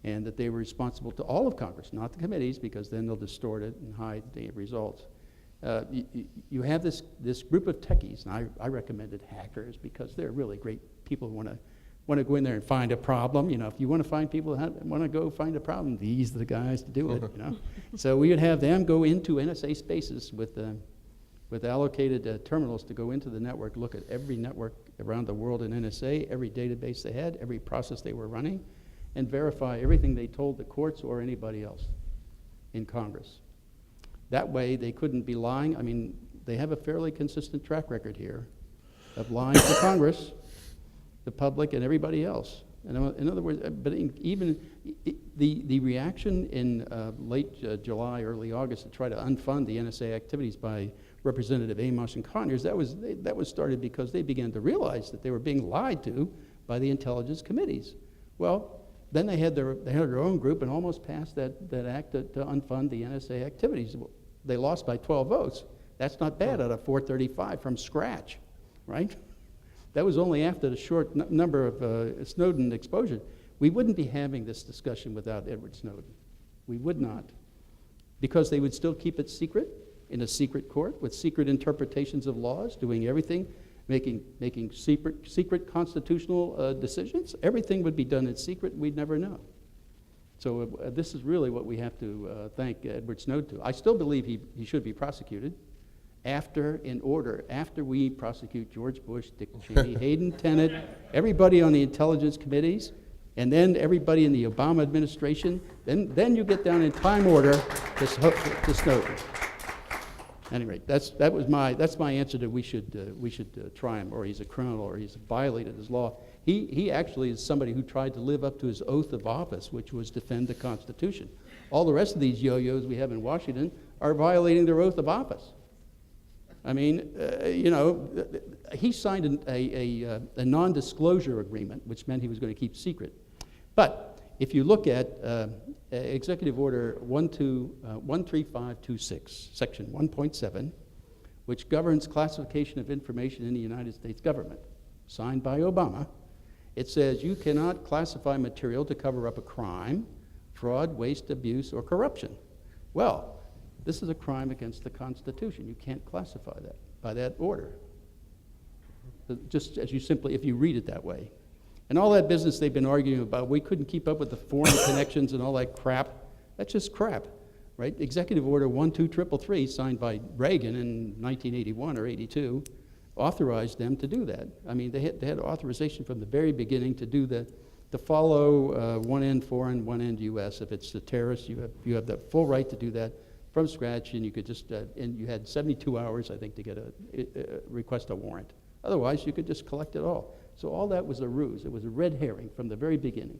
and that they were responsible to all of Congress, not the committees, because then they'll distort it and hide the results. You have this group of techies, and I recommended hackers because they're really great people who want to go in there and find a problem. If you want to find people who want to go find a problem, these are the guys to do it. So we would have them go into NSA spaces with allocated terminals to go into the network, look at every network around the world in NSA, every database they had, every process they were running, and verify everything they told the courts or anybody else in Congress. That way, they couldn't be lying. I mean, they have a fairly consistent track record here of lying to Congress, the public, and everybody else. In other words, but even the reaction in late July, early August to try to unfund the NSA activities by Representative Amos and Conyers, that was started because they began to realize that they were being lied to by the intelligence committees. Well, then they had their own group and almost passed that act to unfund the NSA activities. They lost by 12 votes. That's not bad out of 435 from scratch, right? That was only after the short number of Snowden exposure. We wouldn't be having this discussion without Edward Snowden. We would not. Because they would still keep it secret in a secret court with secret interpretations of laws, doing everything, making secret constitutional decisions. Everything would be done in secret. We'd never know. So this is really what we have to thank Edward Snowden to. I still believe he should be prosecuted. After we prosecute George Bush, Dick Cheney, Hayden Tenet, everybody on the intelligence committees, and then everybody in the Obama administration, then you get down in time order to Snowden. Anyway, that's my answer to we should try him, or he's a criminal, or he's violated his law. He actually is somebody who tried to live up to his oath of office, which was defend the Constitution. All the rest of these yo-yos we have in Washington are violating their oath of office. I mean, he signed a non-disclosure agreement, which meant he was going to keep secret. But if you look at Executive Order 13526, Section 1.7, which governs classification of information in the United States government, signed by Obama, it says you cannot classify material to cover up a crime, fraud, waste, abuse, or corruption. Well, this is a crime against the Constitution. You can't classify that by that order. Just as if you read it that way. And all that business they've been arguing about, we couldn't keep up with the foreign connections and all that crap, that's just crap, right? Executive Order 12333, signed by Reagan in 1981 or 82, authorized them to do that. I mean, they had authorization from the very beginning to do to follow one end foreign, one end U.S. If it's a terrorist, you have the full right to do that from scratch, and you could just, and you had 72 hours, I think, to get request a warrant. Otherwise, you could just collect it all. So all that was a ruse. It was a red herring from the very beginning.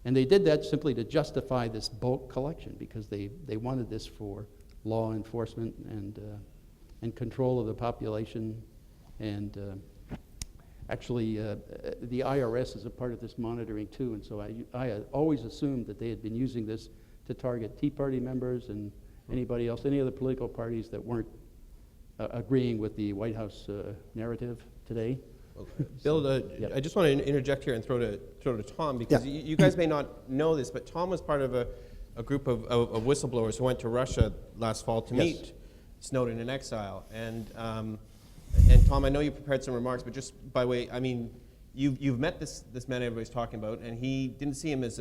And they did that simply to justify this bulk collection because they wanted this for law enforcement and control of the population. And actually, the IRS is a part of this monitoring too. And so I had always assumed that they had been using this to target Tea Party members and anybody else, any other political parties that weren't agreeing with the White House narrative today. Bill, Yep. I just want to interject here and throw to Tom, because Yeah. you guys may not know this, but Tom was part of a group of whistleblowers who went to Russia last fall to Yes. meet Snowden in exile. And Tom, I know you prepared some remarks, but just by way, I mean, you've met this man everybody's talking about, and he didn't see him as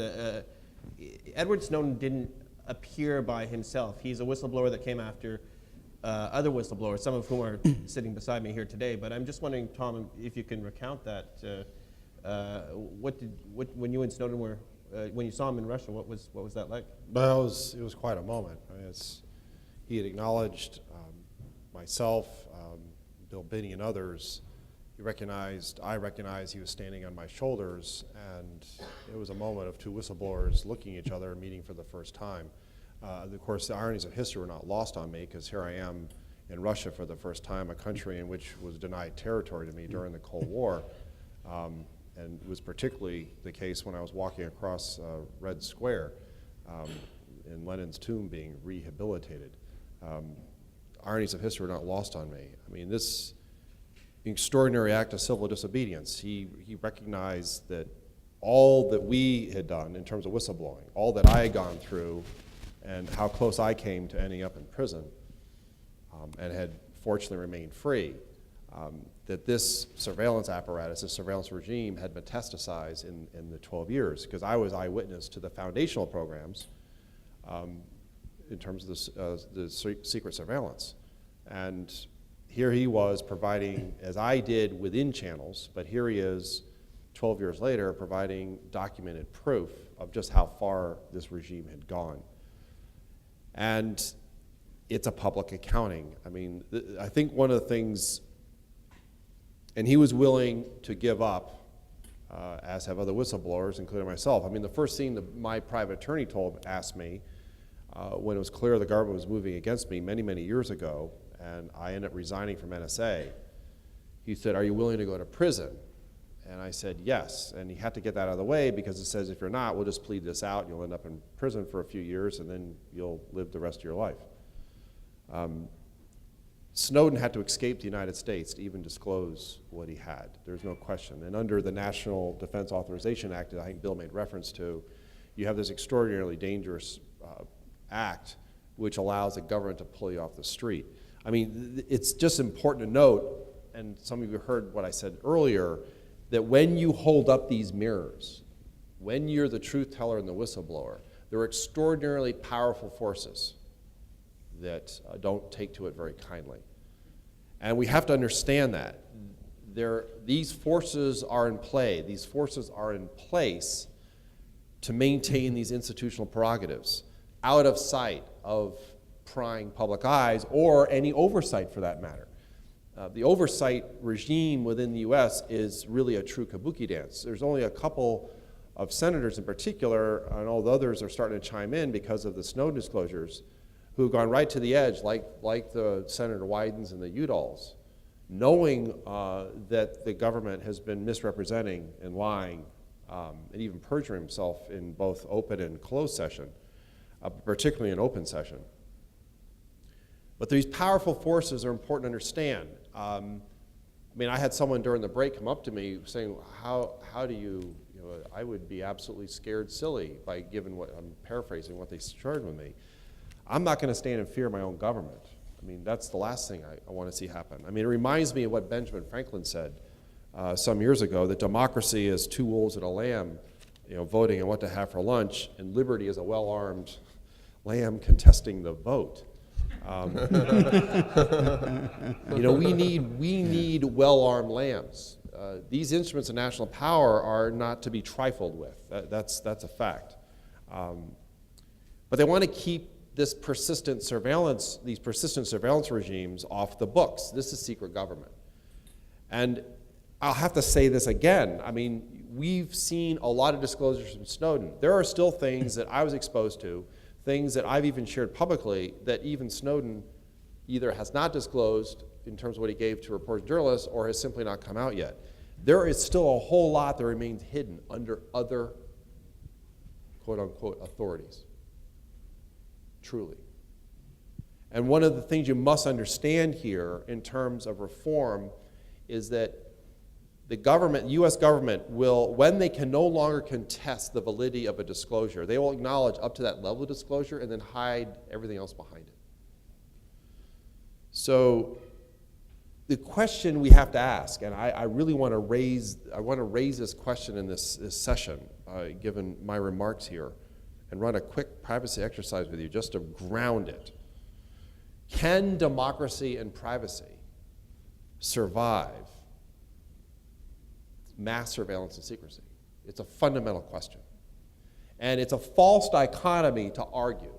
Edward Snowden didn't appear by himself. He's a whistleblower that came after other whistleblowers, some of whom are sitting beside me here today. But I'm just wondering, Tom, if you can recount that. When you and Snowden were, when you saw him in Russia, what was that like? Well, it was quite a moment. I mean, he had acknowledged myself, Bill Binney, and others. I recognized he was standing on my shoulders, and it was a moment of two whistleblowers looking at each other and meeting for the first time. Of course, the ironies of history were not lost on me, because here I am in Russia for the first time, a country in which was denied territory to me during the Cold War. And it was particularly the case when I was walking across Red Square in Lenin's tomb being rehabilitated. Ironies of history were not lost on me. I mean, this extraordinary act of civil disobedience, he recognized that all that we had done in terms of whistleblowing, all that I had gone through, and how close I came to ending up in prison, and had fortunately remained free, that this surveillance apparatus, this surveillance regime had metastasized in the 12 years, because I was eyewitness to the foundational programs in terms of the secret surveillance. And here he was providing, as I did within channels, but here he is 12 years later providing documented proof of just how far this regime had gone. And it's a public accounting. I mean, I think one of the things, and he was willing to give up, as have other whistleblowers, including myself. I mean, the first thing that my private attorney asked me when it was clear the government was moving against me many, many years ago, and I ended up resigning from NSA, he said, "Are you willing to go to prison?" And I said, yes. And he had to get that out of the way, because it says, if you're not, we'll just plead this out. You'll end up in prison for a few years, and then you'll live the rest of your life. Snowden had to escape the United States to even disclose what he had. There's no question. And under the National Defense Authorization Act that I think Bill made reference to, you have this extraordinarily dangerous act which allows the government to pull you off the street. I mean, it's just important to note, and some of you heard what I said earlier, that when you hold up these mirrors, when you're the truth teller and the whistleblower, there are extraordinarily powerful forces that don't take to it very kindly. And we have to understand that. These forces are in play. These forces are in place to maintain these institutional prerogatives out of sight of prying public eyes, or any oversight for that matter. The oversight regime within the US is really a true kabuki dance. There's only a couple of senators in particular, and all the others are starting to chime in because of the Snowden disclosures, who have gone right to the edge, like the Senator Wydens and the Udalls, knowing that the government has been misrepresenting and lying, and even perjuring himself in both open and closed session, particularly in open session. But these powerful forces are important to understand. I mean, I had someone during the break come up to me saying, how do you know, I would be absolutely scared silly by given what, I'm paraphrasing what they shared with me. I'm not going to stand in fear of my own government. I mean, that's the last thing I want to see happen. I mean, it reminds me of what Benjamin Franklin said some years ago, that democracy is two wolves and a lamb, you know, voting on what to have for lunch, and liberty is a well-armed lamb contesting the vote. You know, we need well-armed lambs. These instruments of national power are not to be trifled with. That's a fact. But they want to keep these persistent surveillance regimes off the books. This is secret government. And I'll have to say this again. I mean, we've seen a lot of disclosures from Snowden. There are still things that I was exposed to, things that I've even shared publicly that even Snowden either has not disclosed in terms of what he gave to reporters and journalists or has simply not come out yet. There is still a whole lot that remains hidden under other quote-unquote authorities, truly. And one of the things you must understand here in terms of reform is that the government, U.S. government, will, when they can no longer contest the validity of a disclosure, they will acknowledge up to that level of disclosure and then hide everything else behind it. So the question we have to ask, and I really want to raise this question in this session, given my remarks here, and run a quick privacy exercise with you just to ground it. Can democracy and privacy survive mass surveillance and secrecy? It's a fundamental question. And it's a false dichotomy to argue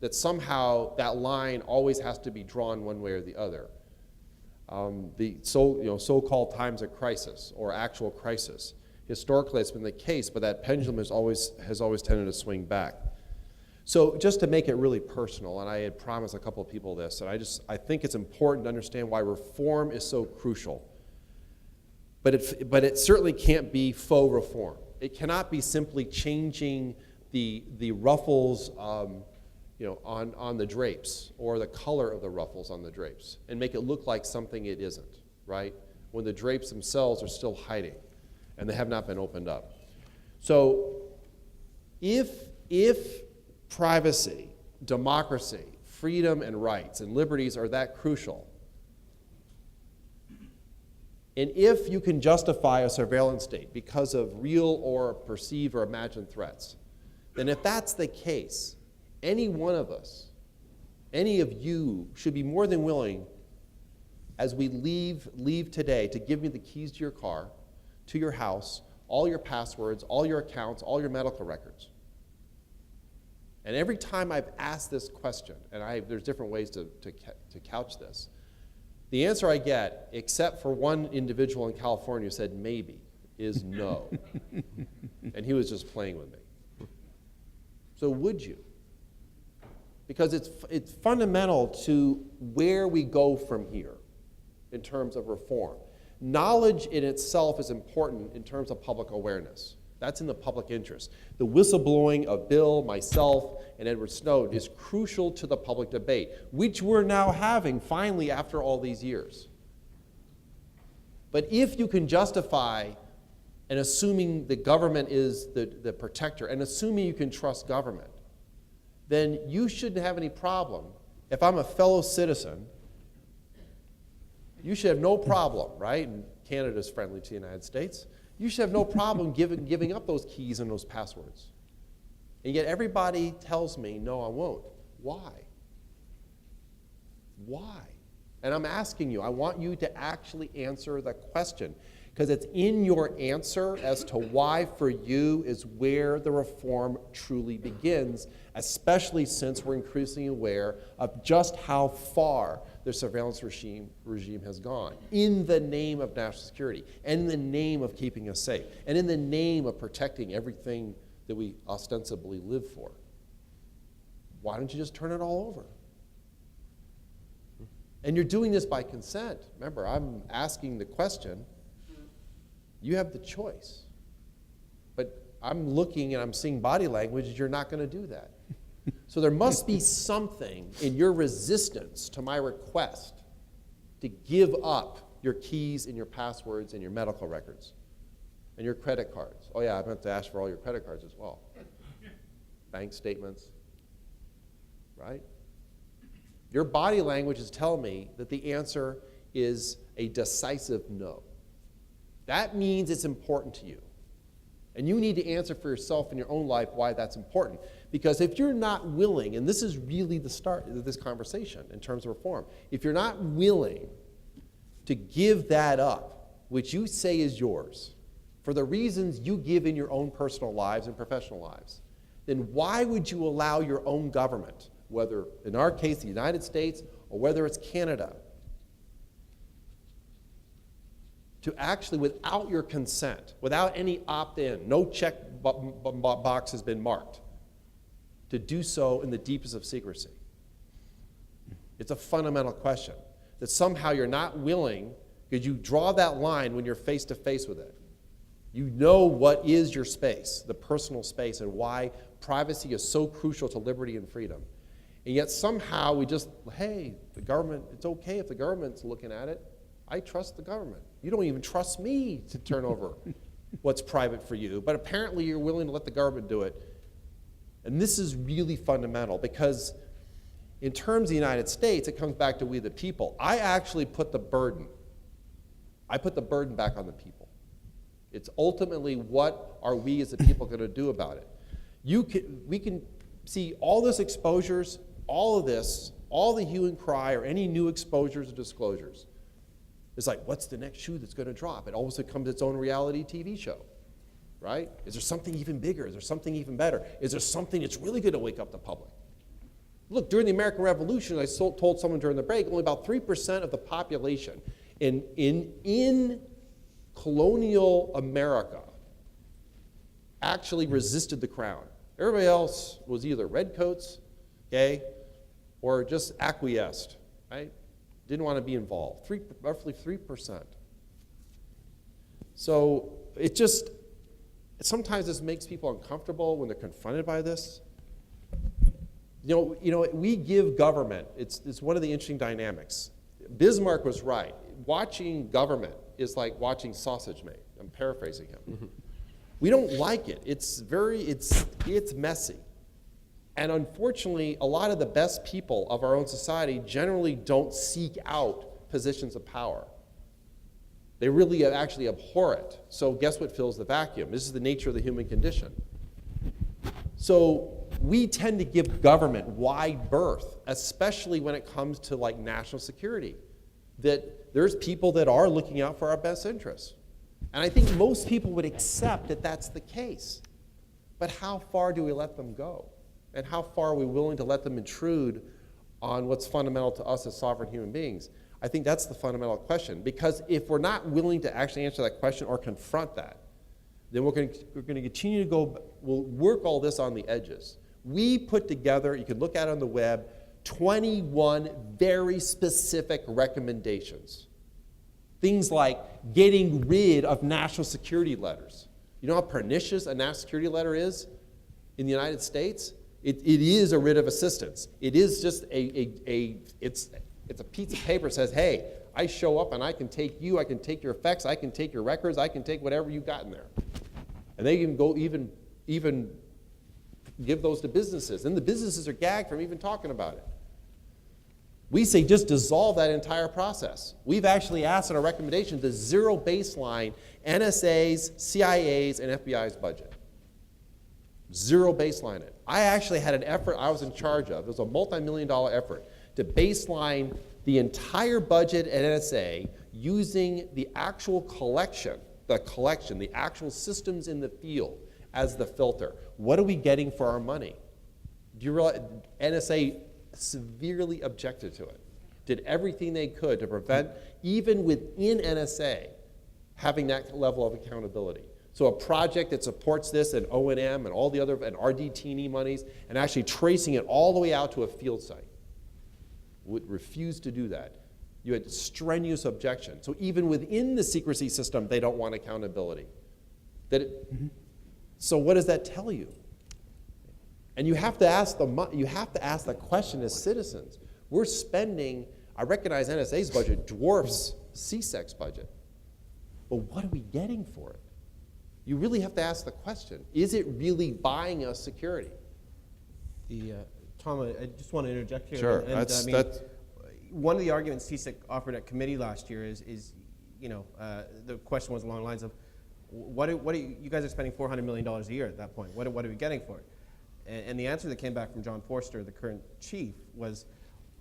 that somehow that line always has to be drawn one way or the other. The so-called times of crisis or actual crisis. Historically, it's been the case, but that pendulum has always tended to swing back. So just to make it really personal, and I had promised a couple of people this, and I think it's important to understand why reform is so crucial. But it certainly can't be faux reform. It cannot be simply changing the ruffles on the drapes or the color of the ruffles on the drapes and make it look like something it isn't, right? When the drapes themselves are still hiding and they have not been opened up. So if privacy, democracy, freedom and rights and liberties are that crucial, and if you can justify a surveillance state because of real or perceived or imagined threats, then if that's the case, any one of us, any of you should be more than willing, as we leave today, to give me the keys to your car, to your house, all your passwords, all your accounts, all your medical records. And every time I've asked this question, and there's different ways to couch this, the answer I get, except for one individual in California who said maybe, is no. And he was just playing with me. So would you? Because it's fundamental to where we go from here in terms of reform. Knowledge in itself is important in terms of public awareness. That's in the public interest. The whistleblowing of Bill, myself, and Edward Snowden is crucial to the public debate, which we're now having finally after all these years. But if you can justify, and assuming the government is the protector, and assuming you can trust government, then you shouldn't have any problem. If I'm a fellow citizen, you should have no problem, right? And Canada's friendly to the United States. You should have no problem giving up those keys and those passwords. And yet everybody tells me, no, I won't. Why? Why? And I'm asking you, I want you to actually answer the question, because it's in your answer as to why for you is where the reform truly begins, especially since we're increasingly aware of just how far the surveillance regime has gone in the name of national security, and in the name of keeping us safe, and in the name of protecting everything that we ostensibly live for. Why don't you just turn it all over? And you're doing this by consent. Remember, I'm asking the question. You have the choice. But I'm looking and I'm seeing body language, you're not going to do that. So there must be something in your resistance to my request to give up your keys and your passwords and your medical records and your credit cards. Oh yeah, I meant to ask for all your credit cards as well. Bank statements, right? Your body language is telling me that the answer is a decisive no. That means it's important to you. And you need to answer for yourself in your own life why that's important. Because if you're not willing, and this is really the start of this conversation in terms of reform, if you're not willing to give that up, which you say is yours, for the reasons you give in your own personal lives and professional lives, then why would you allow your own government, whether in our case the United States or whether it's Canada, to actually, without your consent, without any opt-in, no check box has been marked, to do so in the deepest of secrecy. It's a fundamental question that somehow you're not willing, because you draw that line when you're face to face with it. You know what is your space, the personal space, and why privacy is so crucial to liberty and freedom. And yet somehow we just, hey, the government, it's okay if the government's looking at it. I trust the government. You don't even trust me to turn over what's private for you, but apparently you're willing to let the government do it. And this is really fundamental, because in terms of the United States, it comes back to we the people. I actually put the burden back on the people. It's ultimately, what are we as a people going to do about it? We can see all this exposures, all of this, all the hue and cry, or any new exposures or disclosures. It's like, what's the next shoe that's going to drop? It always becomes its own reality TV show, right? Is there something even bigger? Is there something even better? Is there something that's really going to wake up the public? Look, during the American Revolution, I told someone during the break, only about 3% of the population in colonial America actually resisted the crown. Everybody else was either redcoats, okay, or just acquiesced, right? Didn't want to be involved. Roughly 3%. So sometimes this makes people uncomfortable when they're confronted by this. You know, we give government, it's one of the interesting dynamics. Bismarck was right. Watching government is like watching sausage made. I'm paraphrasing him. Mm-hmm. We don't like it. It's messy. And unfortunately, a lot of the best people of our own society generally don't seek out positions of power. They really actually abhor it. So guess what fills the vacuum? This is the nature of the human condition. So we tend to give government wide berth, especially when it comes to like national security, that there's people that are looking out for our best interests. And I think most people would accept that that's the case. But how far do we let them go? And how far are we willing to let them intrude on what's fundamental to us as sovereign human beings? I think that's the fundamental question. Because if we're not willing to actually answer that question or confront that, then we're going to continue to go, we'll work all this on the edges. We put together, you can look at it on the web, 21 very specific recommendations. Things like getting rid of national security letters. You know how pernicious a national security letter is in the United States? It is a writ of assistance. It is just it's a piece of paper that says, hey, I show up and I can take you, I can take your effects, I can take your records, I can take whatever you got in there. And they can go even give those to businesses. And the businesses are gagged from even talking about it. We say just dissolve that entire process. We've actually asked in our recommendation to zero baseline NSA's, CIA's, and FBI's budget. Zero baseline it. I actually had an effort I was in charge of. It was a multi-million-dollar effort to baseline the entire budget at NSA using the actual collection, the actual systems in the field as the filter. What are we getting for our money? Do you realize NSA severely objected to it, did everything they could to prevent, even within NSA, having that level of accountability. So a project that supports this and O&M and all the other, and RDT&E monies, and actually tracing it all the way out to a field site, would refuse to do that. You had strenuous objection. So even within the secrecy system, they don't want accountability. So what does that tell you? And you have to ask the question as citizens. We're spending, I recognize NSA's budget dwarfs CIC's budget, but what are we getting for it? You really have to ask the question, is it really buying us security? Tom, I just want to interject here. Sure. And, one of the arguments CIC offered at committee last year is the question was along the lines of, you guys are spending $400 million a year at that point. What are we getting for it? And the answer that came back from John Forster, the current chief, was,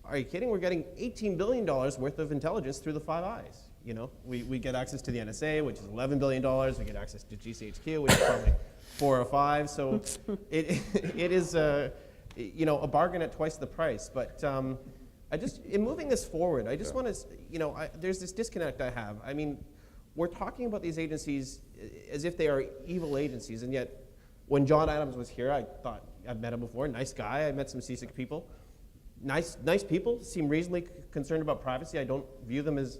are you kidding? We're getting $18 billion worth of intelligence through the Five Eyes. You know, we get access to the NSA, which is $11 billion. We get access to GCHQ, which is probably 4 or 5. So it is a bargain at twice the price. But in moving this forward, I just want to, there's this disconnect I have. I mean, we're talking about these agencies as if they are evil agencies, and yet when John Adams was here, I thought, I've met him before, nice guy. I met some CIC people. Nice people, seem reasonably concerned about privacy. I don't view them as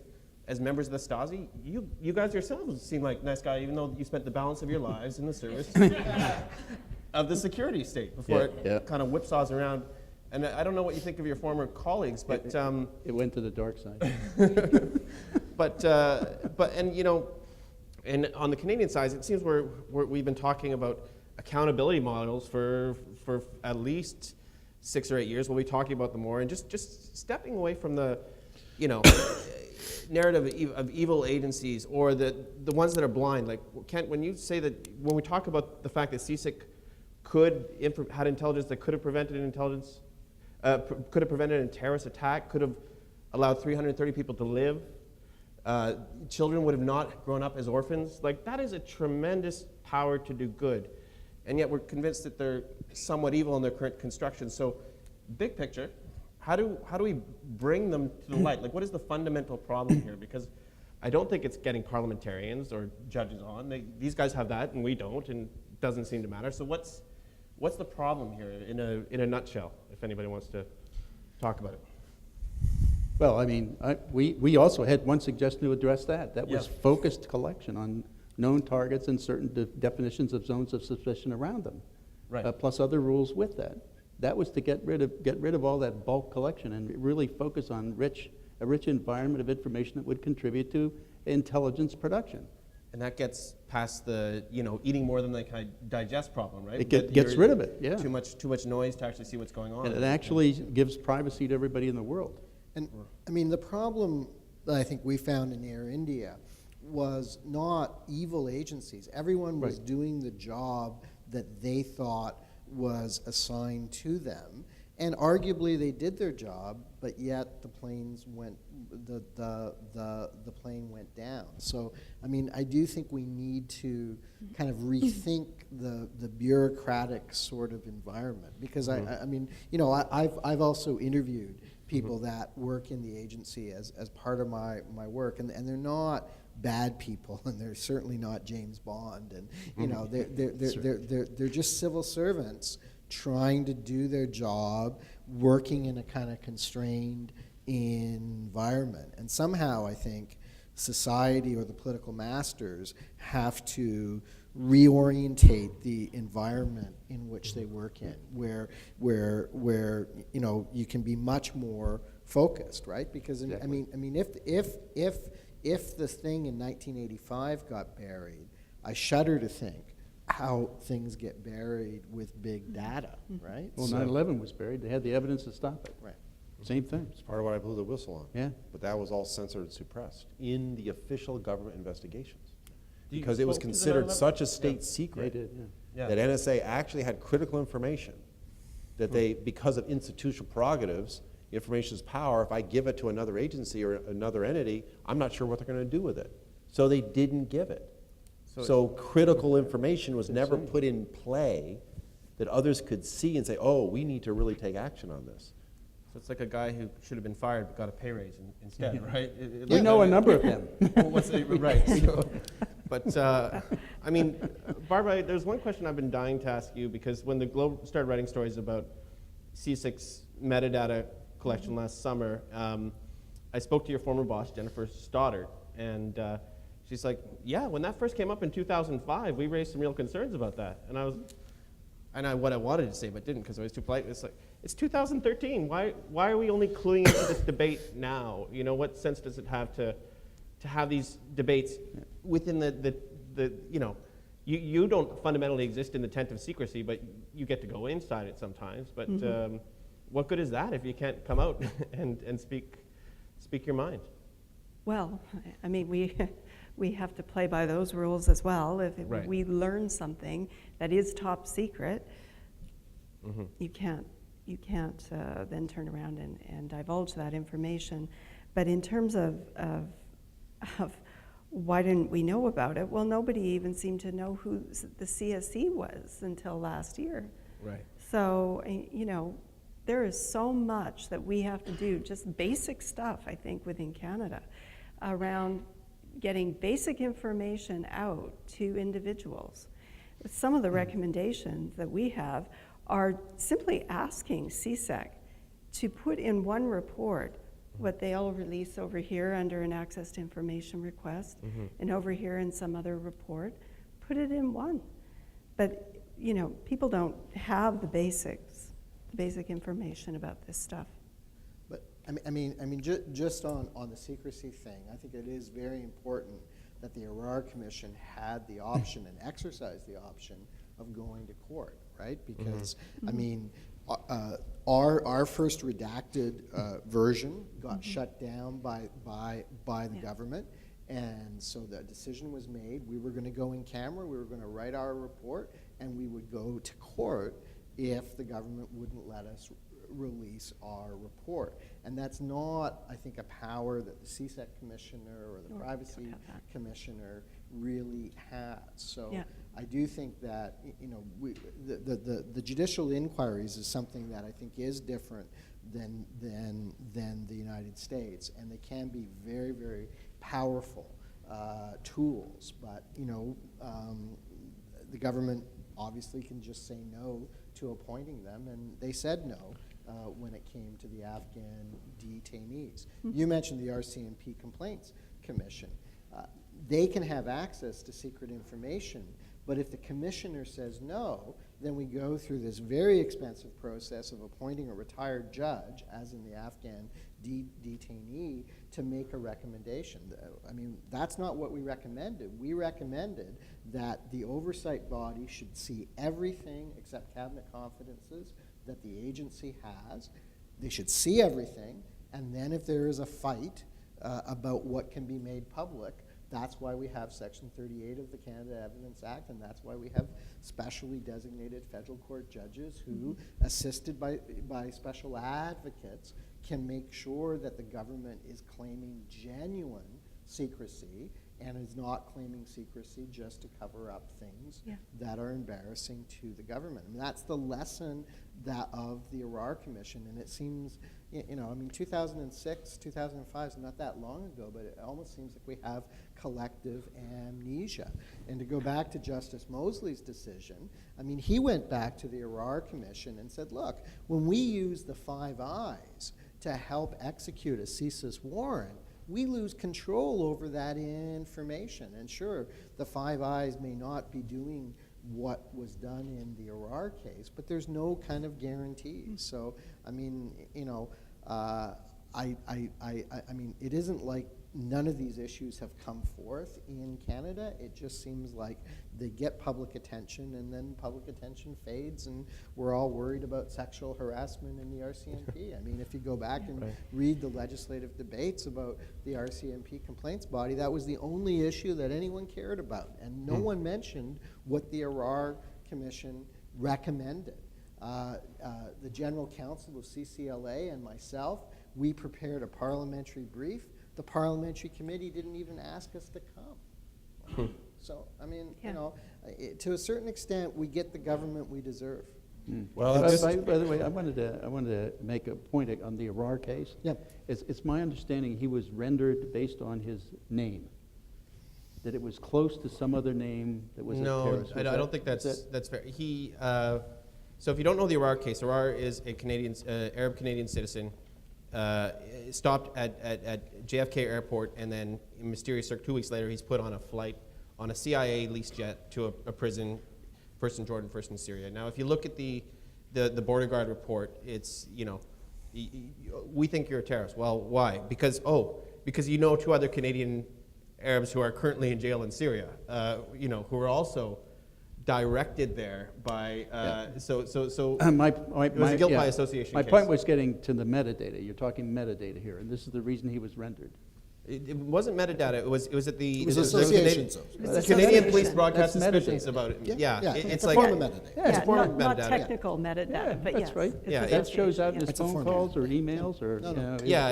members of the Stasi. You guys yourselves seem like nice guy, even though you spent the balance of your lives in the service of the security state before it kind of whipsaws around. And I don't know what you think of your former colleagues, but it went to the dark side. And you know, and on the Canadian side, it seems we've been talking about accountability models for at least 6 or 8 years. We'll be talking about them more, and just stepping away from the, you know, narrative of evil agencies or the ones that are blind. Like, Kent, when you say that, when we talk about the fact that CIC had intelligence that could have prevented a terrorist attack, could have allowed 330 people to live, children would have not grown up as orphans. Like, that is a tremendous power to do good. And yet we're convinced that they're somewhat evil in their current construction. So, big picture, how do we bring them to the light? Like, what is the fundamental problem here? Because I don't think it's getting parliamentarians or judges on. These guys have that, and we don't, and it doesn't seem to matter. So what's the problem here in a nutshell, if anybody wants to talk about it? Well, I mean, we also had one suggestion to address that. That was focused collection on known targets and certain definitions of zones of suspicion around them, right. Plus other rules with that. That was to get rid of all that bulk collection and really focus on a rich environment of information that would contribute to intelligence production. And that gets past the, you know, eating more than they can digest problem, right? It gets rid of it, yeah. Too much noise to actually see what's going on. And it actually gives privacy to everybody in the world. And I mean, the problem that I think we found in Air India was not evil agencies. Everyone was doing the job that they thought was assigned to them, and arguably they did their job, but yet the plane went down. So I mean, I do think we need to kind of rethink the bureaucratic sort of environment, because I mean, you know, I've also interviewed people that work in the agency as part of my work, and they're not bad people, and they're certainly not James Bond, and you know, they're just civil servants trying to do their job, working in a kind of constrained environment. And somehow I think society or the political masters have to reorientate the environment in which they work in, where you know, you can be much more focused, right? Because Exactly. I mean, if the thing in 1985 got buried, I shudder to think how things get buried with big data, right? Well, So- 9/11 was buried. They had the evidence to stop it. Right. Same thing. It's part of what I blew the whistle on. Yeah. But that was all censored and suppressed in the official government investigations. Do you Because it was spoke to the considered 9/11? such a state They secret did, yeah. that NSA actually had critical information that they, because of institutional prerogatives, information is power. If I give it to another agency or another entity, I'm not sure what they're going to do with it. So they didn't give it. So critical information was never put in play that others could see and say, oh, we need to really take action on this. So it's like a guy who should have been fired but got a pay raise instead, right? We know a number of them. Right. So, but I mean, Barbara, there's one question I've been dying to ask you, because when the Globe started writing stories about CIC's metadata collection last summer, I spoke to your former boss, Jennifer Stoddard, and she's like, yeah, when that first came up in 2005, we raised some real concerns about that. And what I wanted to say but didn't because I was too polite. It's like, it's 2013. Why are we only cluing into this debate now? You know, what sense does it have to have these debates within the you know, you don't fundamentally exist in the tent of secrecy, but you get to go inside it sometimes. But what good is that if you can't come out and speak your mind? Well, I mean, we have to play by those rules as well. If Right. we learn something that is top secret, you can't then turn around and divulge that information. But in terms of why didn't we know about it? Well, nobody even seemed to know who the CSC was until last year. Right. So, you know, there is so much that we have to do, just basic stuff, I think, within Canada, around getting basic information out to individuals. Some of the recommendations that we have are simply asking CIC to put in one report what they'll release over here under an access to information request and over here in some other report, put it in one. But, you know, people don't have the basic information about this stuff. But just on the secrecy thing, I think it is very important that the Arar Commission had the option and exercised the option of going to court, right? Because I mean, our first redacted version got shut down by the government, and so the decision was made. We were going to go in camera. We were going to write our report, and we would go to court if the government wouldn't let us release our report. And that's not, I think, a power that the CIC commissioner or the privacy commissioner really has. So I do think that, you know, the judicial inquiries is something that I think is different than the United States, and they can be very, very powerful tools. But, you know, the government obviously can just say no to appointing them, and they said no when it came to the Afghan detainees. You mentioned the RCMP Complaints Commission. They can have access to secret information, but if the commissioner says no, then we go through this very expensive process of appointing a retired judge, as in the Afghan detainee, to make a recommendation. I mean, that's not what we recommended. We recommended that the oversight body should see everything except cabinet confidences that the agency has. They should see everything, and then if there is a fight about what can be made public, that's why we have Section 38 of the Canada Evidence Act, and that's why we have specially designated federal court judges who, assisted by special advocates, can make sure that the government is claiming genuine secrecy and is not claiming secrecy just to cover up things that are embarrassing to the government. I mean, that's the lesson of the Arar Commission, and it seems, you know, I mean, 2006, 2005 is not that long ago, but it almost seems like we have collective amnesia. And to go back to Justice Mosley's decision, I mean, he went back to the Arar Commission and said, look, when we use the Five Eyes to help execute a CSIS warrant, we lose control over that information. And sure, the Five Eyes may not be doing what was done in the Arar case, but there's no kind of guarantees. So, I mean, you know, I mean, it isn't like none of these issues have come forth in Canada. It just seems like they get public attention, and then public attention fades, and we're all worried about sexual harassment in the RCMP. I mean, if you go back and read the legislative debates about the RCMP complaints body, that was the only issue that anyone cared about, and no one mentioned what the Arar Commission recommended. The General Counsel of CCLA and myself, we prepared a parliamentary brief. The parliamentary committee didn't even ask us to come. So, I mean, you know, to a certain extent, we get the government we deserve. Well, by the way, I wanted to make a point on the Arar case. Yep. It's my understanding he was rendered based on his name, that it was close to some other name that was a terrorist. I don't think that's fair. He, so if you don't know the Arar case, Arar is a Canadian, Arab Canadian citizen, stopped at JFK Airport, and then in mysterious 2 weeks later, he's put on a flight on a CIA leased jet to a prison, first in Jordan, first in Syria. Now, if you look at the border guard report, it's, you know, we think you're a terrorist. Well, why? Because you know 2 other Canadian Arabs who are currently in jail in Syria, you know, who are also directed there by, so it was a guilt by association My case. point was getting to the metadata. You're talking metadata here, and this is the reason he was rendered. It wasn't metadata. It was at the It was associations. Canadian police broadcast That's suspicions metadata. about it. It's like a form of metadata. Yeah, form of not metadata. technical metadata, but that's yes. right. it's Yeah, That shows up in association, his It's a phone form. calls or emails or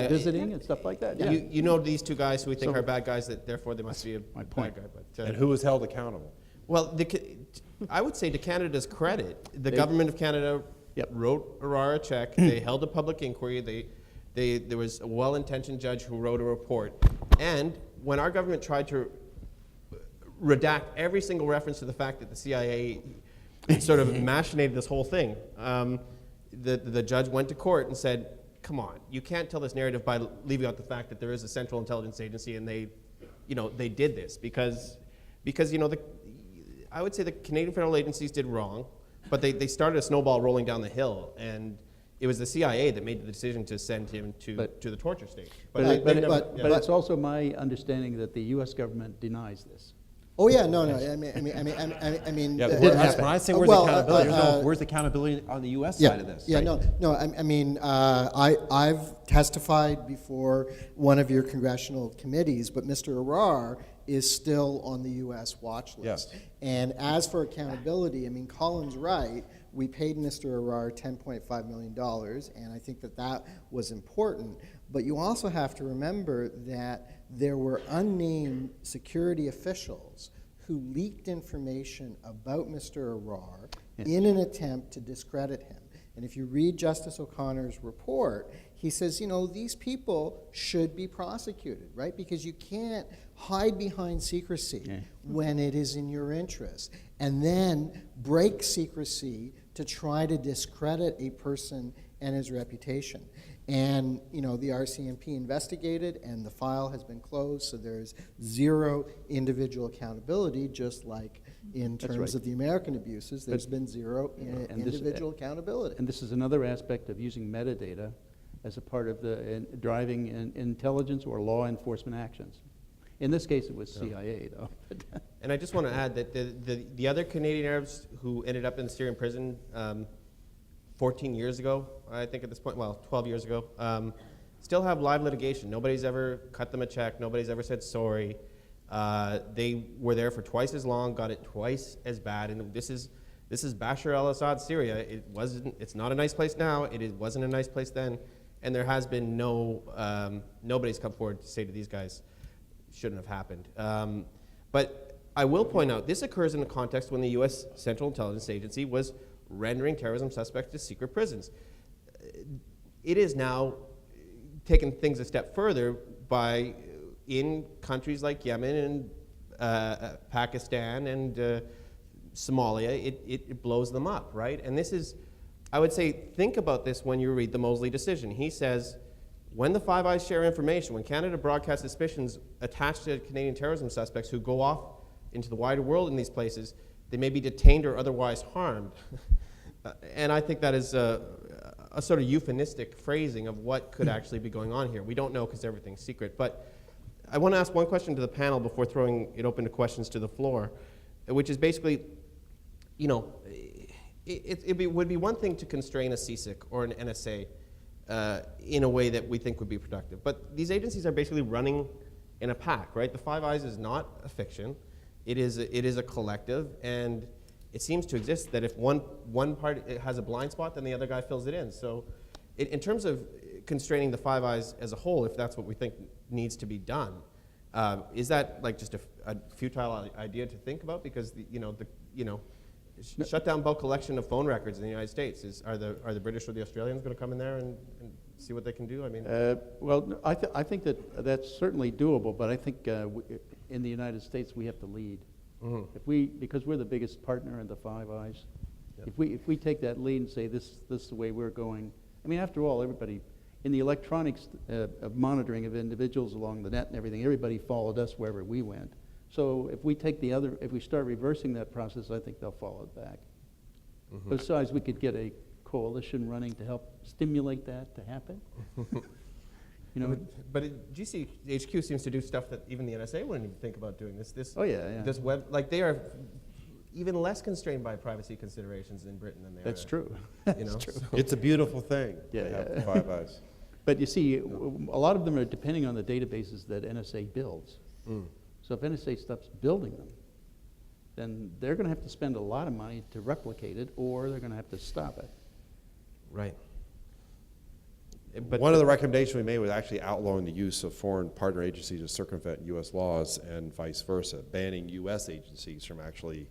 visiting and stuff like that. Yeah. You know these 2 guys who we think So- are bad guys, that therefore they must be a my bad point. guy. But, and who was held accountable? well, I would say to Canada's credit, the government of Canada wrote Arar a check. They held a public inquiry. There was a well-intentioned judge who wrote a report. And when our government tried to redact every single reference to the fact that the CIA sort of machinated this whole thing, the judge went to court and said, come on, you can't tell this narrative by leaving out the fact that there is a central intelligence agency and they did this because I would say the Canadian federal agencies did wrong, but they started a snowball rolling down the hill, and it was the CIA that made the decision to send him to the torture state. But it's also my understanding that the U.S. government denies this. Oh yeah, no. I mean. Yeah, didn't when I say where's accountability, where's the accountability on the U.S. side of this? Yeah, right? no. I mean, I've testified before one of your congressional committees, but Mr. Arar is still on the U.S. watch list. Yes. And as for accountability, I mean, Colin's right. We paid Mr. Arar $10.5 million, and I think that was important. But you also have to remember that there were unnamed security officials who leaked information about Mr. Arar in an attempt to discredit him. And if you read Justice O'Connor's report, he says, these people should be prosecuted, right? Because you can't hide behind secrecy when it is in your interest, and then break secrecy to try to discredit a person and his reputation. And the RCMP investigated, and the file has been closed, so there's zero individual accountability, just like in terms of the American abuses, there's been zero individual accountability. And this is another aspect of using metadata as a part of the driving intelligence or law enforcement actions. In this case, it was CIA, though. And I just want to add that the other Canadian Arabs who ended up in the Syrian prison 14 years ago, I think at this point, 12 years ago, still have live litigation. Nobody's ever cut them a check. Nobody's ever said sorry. They were there for twice as long, got it twice as bad. And this is Bashar al-Assad, Syria. It's not a nice place now. It wasn't a nice place then. And there has been nobody's come forward to say to these guys, shouldn't have happened. But I will point out, this occurs in a context when the U.S. Central Intelligence Agency was rendering terrorism suspects to secret prisons. It is now taken things a step further by, in countries like Yemen and Pakistan and Somalia, it blows them up, right? And this is, I would say, think about this when you read the Mosley decision. He says, when the Five Eyes share information, when Canada broadcasts suspicions attached to Canadian terrorism suspects who go off into the wider world in these places, they may be detained or otherwise harmed. And I think that is a sort of euphemistic phrasing of what could actually be going on here. We don't know because everything's secret. But I want to ask one question to the panel before throwing it open to questions to the floor, which is basically, it would be one thing to constrain a CIC or an NSA in a way that we think would be productive. But these agencies are basically running in a pack, right? The Five Eyes is not a fiction. It is a collective, and it seems to exist that if one part has a blind spot, then the other guy fills it in. So in terms of constraining the Five Eyes as a whole, if that's what we think needs to be done, is that like just a futile idea to think about? Because shut down bulk collection of phone records in the United States. Are the British or the Australians going to come in there and see what they can do? I mean, I think that's certainly doable, but I think in the United States we have to lead. Mm-hmm. Because we're the biggest partner in the Five Eyes. Yep. If we take that lead and say this is the way we're going. I mean, after all, everybody in the electronics of monitoring of individuals along the net and everything, everybody followed us wherever we went. So if we start reversing that process, I think they'll follow it back. Mm-hmm. Besides, we could get a coalition running to help stimulate that to happen. But GCHQ seems to do stuff that even the NSA wouldn't even think about doing. This web, like they are even less constrained by privacy considerations in Britain than they are. That's true. That's true. It's a beautiful thing. Yeah. To have the Five Eyes. But you see, a lot of them are depending on the databases that NSA builds. Mm. So if NSA stops building them, then they're going to have to spend a lot of money to replicate it, or they're going to have to stop it. Right. But one of the recommendations we made was actually outlawing the use of foreign partner agencies to circumvent U.S. laws and vice versa, banning U.S. agencies from actually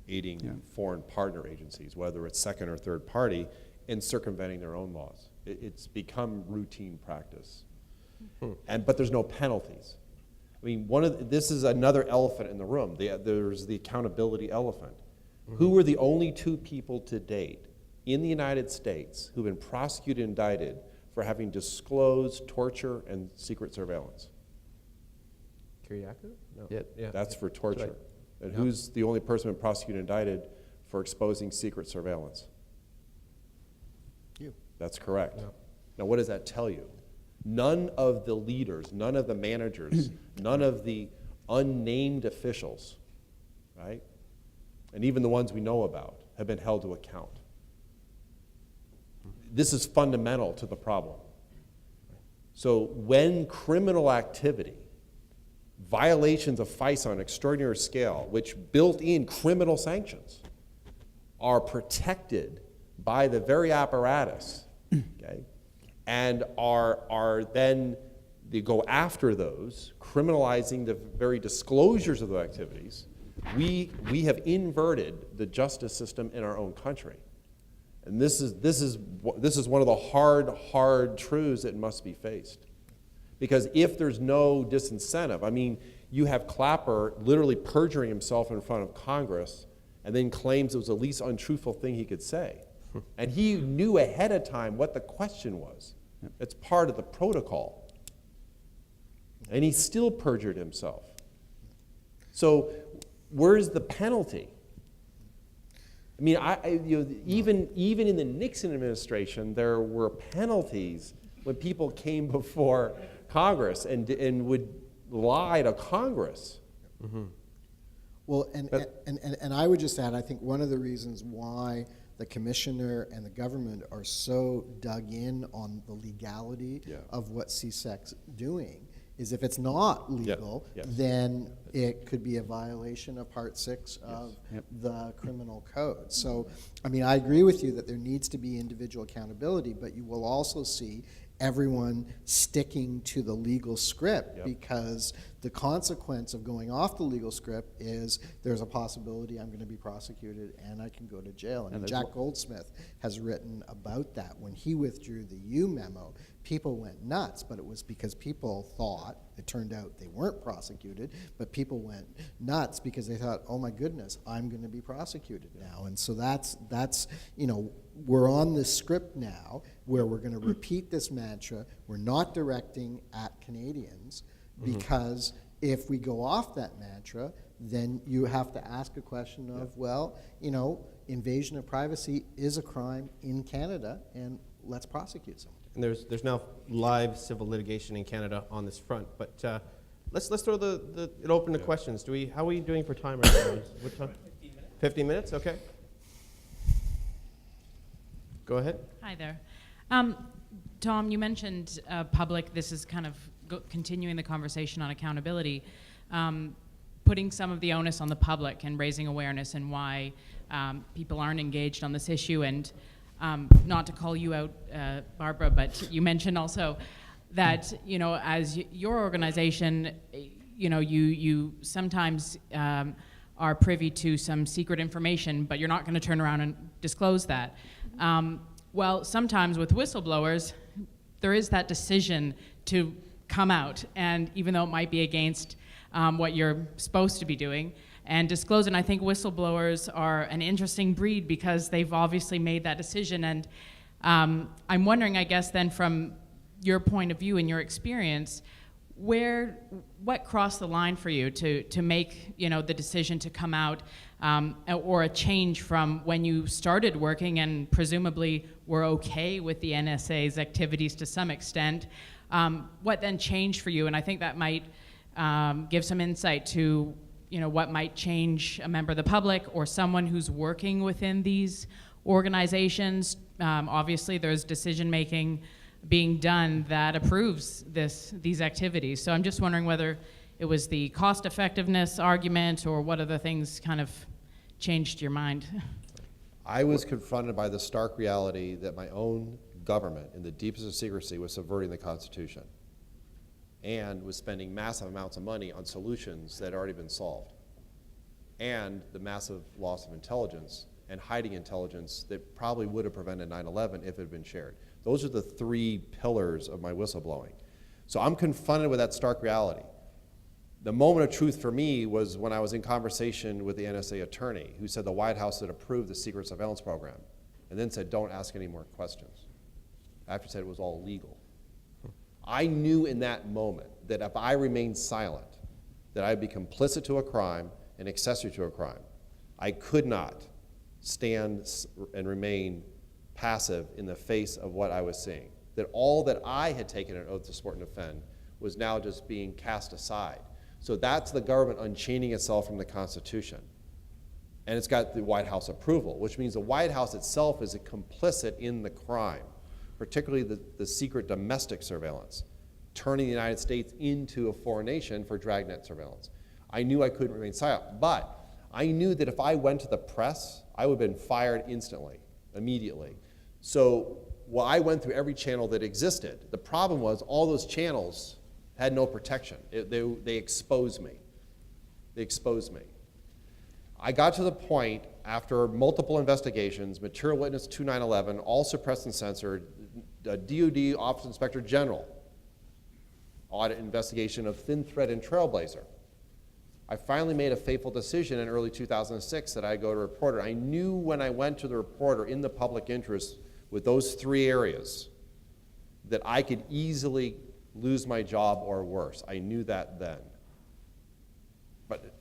aiding foreign partner agencies, whether it's second or third party, in circumventing their own laws. It's become routine practice. But there's no penalties. I mean, this is another elephant in the room. There's the accountability elephant. Who were the only two people to date in the United States who've been prosecuted and indicted for having disclosed torture and secret surveillance? Kyriakou? No. Yeah. That's for torture. Right. And Yeah. who's the only person been prosecuted and indicted for exposing secret surveillance? You. That's correct. Yeah. Now, what does that tell you? None of the leaders, none of the managers, none of the unnamed officials, right, and even the ones we know about, have been held to account. This is fundamental to the problem. So when criminal activity, violations of FISA on an extraordinary scale, which built in criminal sanctions, are protected by the very apparatus, okay, and are then, they go after those, criminalizing the very disclosures of those activities, we have inverted the justice system in our own country. And this is one of the hard truths that must be faced. Because if there's no disincentive, I mean, you have Clapper literally perjuring himself in front of Congress and then claims it was the least untruthful thing he could say. And he knew ahead of time what the question was. It's part of the protocol. And he still perjured himself. So where's the penalty? I mean, even in the Nixon administration, there were penalties when people came before Congress and would lie to Congress. Mm-hmm. Well, and I would just add, I think one of the reasons why the commissioner and the government are so dug in on the legality of what CIC's doing is if it's not legal, then it could be a violation of Part 6 of the criminal code. So, I mean, I agree with you that there needs to be individual accountability, but you will also see everyone sticking to the legal script because the consequence of going off the legal script is there's a possibility I'm going to be prosecuted and I can go to jail. And Jack Goldsmith has written about that. When he withdrew the U memo, people went nuts, but it was because people thought, it turned out they weren't prosecuted, but people went nuts because they thought, oh my goodness, I'm going to be prosecuted now. And so that's you know, we're on this script now where we're going to repeat this mantra. We're not directing at Canadians because if we go off that mantra, then you have to ask a question of, well, you know, invasion of privacy is a crime in Canada, and let's prosecute someone. And there's now live civil litigation in Canada on this front, but let's throw it open to questions. How are we doing for time right now? What time? 15 minutes. 15 minutes, okay. Go ahead. Hi there. Tom, you mentioned public, this is kind of continuing the conversation on accountability, putting some of the onus on the public and raising awareness and why people aren't engaged on this issue. And not to call you out, Barbara, but you mentioned also that, you know, as your organization, you know, you sometimes are privy to some secret information, but you're not going to turn around and disclose that. Well, sometimes with whistleblowers, there is that decision to come out, and even though it might be against what you're supposed to be doing, and disclose it. And I think whistleblowers are an interesting breed because they've obviously made that decision. And I'm wondering, I guess, then from your point of view and your experience, what crossed the line for you to make, you know, the decision to come out, or a change from when you started working and presumably were okay with the NSA's activities to some extent? What then changed for you? And I think that might give some insight to, you know, what might change a member of the public or someone who's working within these organizations. Obviously, there's decision-making being done that approves these activities. So I'm just wondering whether it was the cost-effectiveness argument or what other things kind of changed your mind. I was confronted by the stark reality that my own government, in the deepest of secrecy, was subverting the Constitution and was spending massive amounts of money on solutions that had already been solved, and the massive loss of intelligence and hiding intelligence that probably would have prevented 9/11 if it had been shared. Those are the three pillars of my whistleblowing. So I'm confronted with that stark reality. The moment of truth for me was when I was in conversation with the NSA attorney who said the White House had approved the secret surveillance program and then said, don't ask any more questions. After said it was all legal. I knew in that moment that if I remained silent, that I'd be complicit to a crime and accessory to a crime. I could not stand and remain passive in the face of what I was seeing. That all that I had taken an oath to support and defend was now just being cast aside. So that's the government unchaining itself from the Constitution. And it's got the White House approval, which means the White House itself is complicit in the crime, particularly the secret domestic surveillance, turning the United States into a foreign nation for dragnet surveillance. I knew I couldn't remain silent, but I knew that if I went to the press, I would have been fired instantly, immediately. So well, I went through every channel that existed. The problem was all those channels had no protection. They exposed me. They exposed me. I got to the point after multiple investigations, material witness 2911, all suppressed and censored, DOD Office Inspector General, audit investigation of Thin Thread and Trailblazer. I finally made a fateful decision in early 2006 that I go to Reporter. I knew when I went to the Reporter in the public interest with those three areas that I could easily lose my job or worse. I knew that then.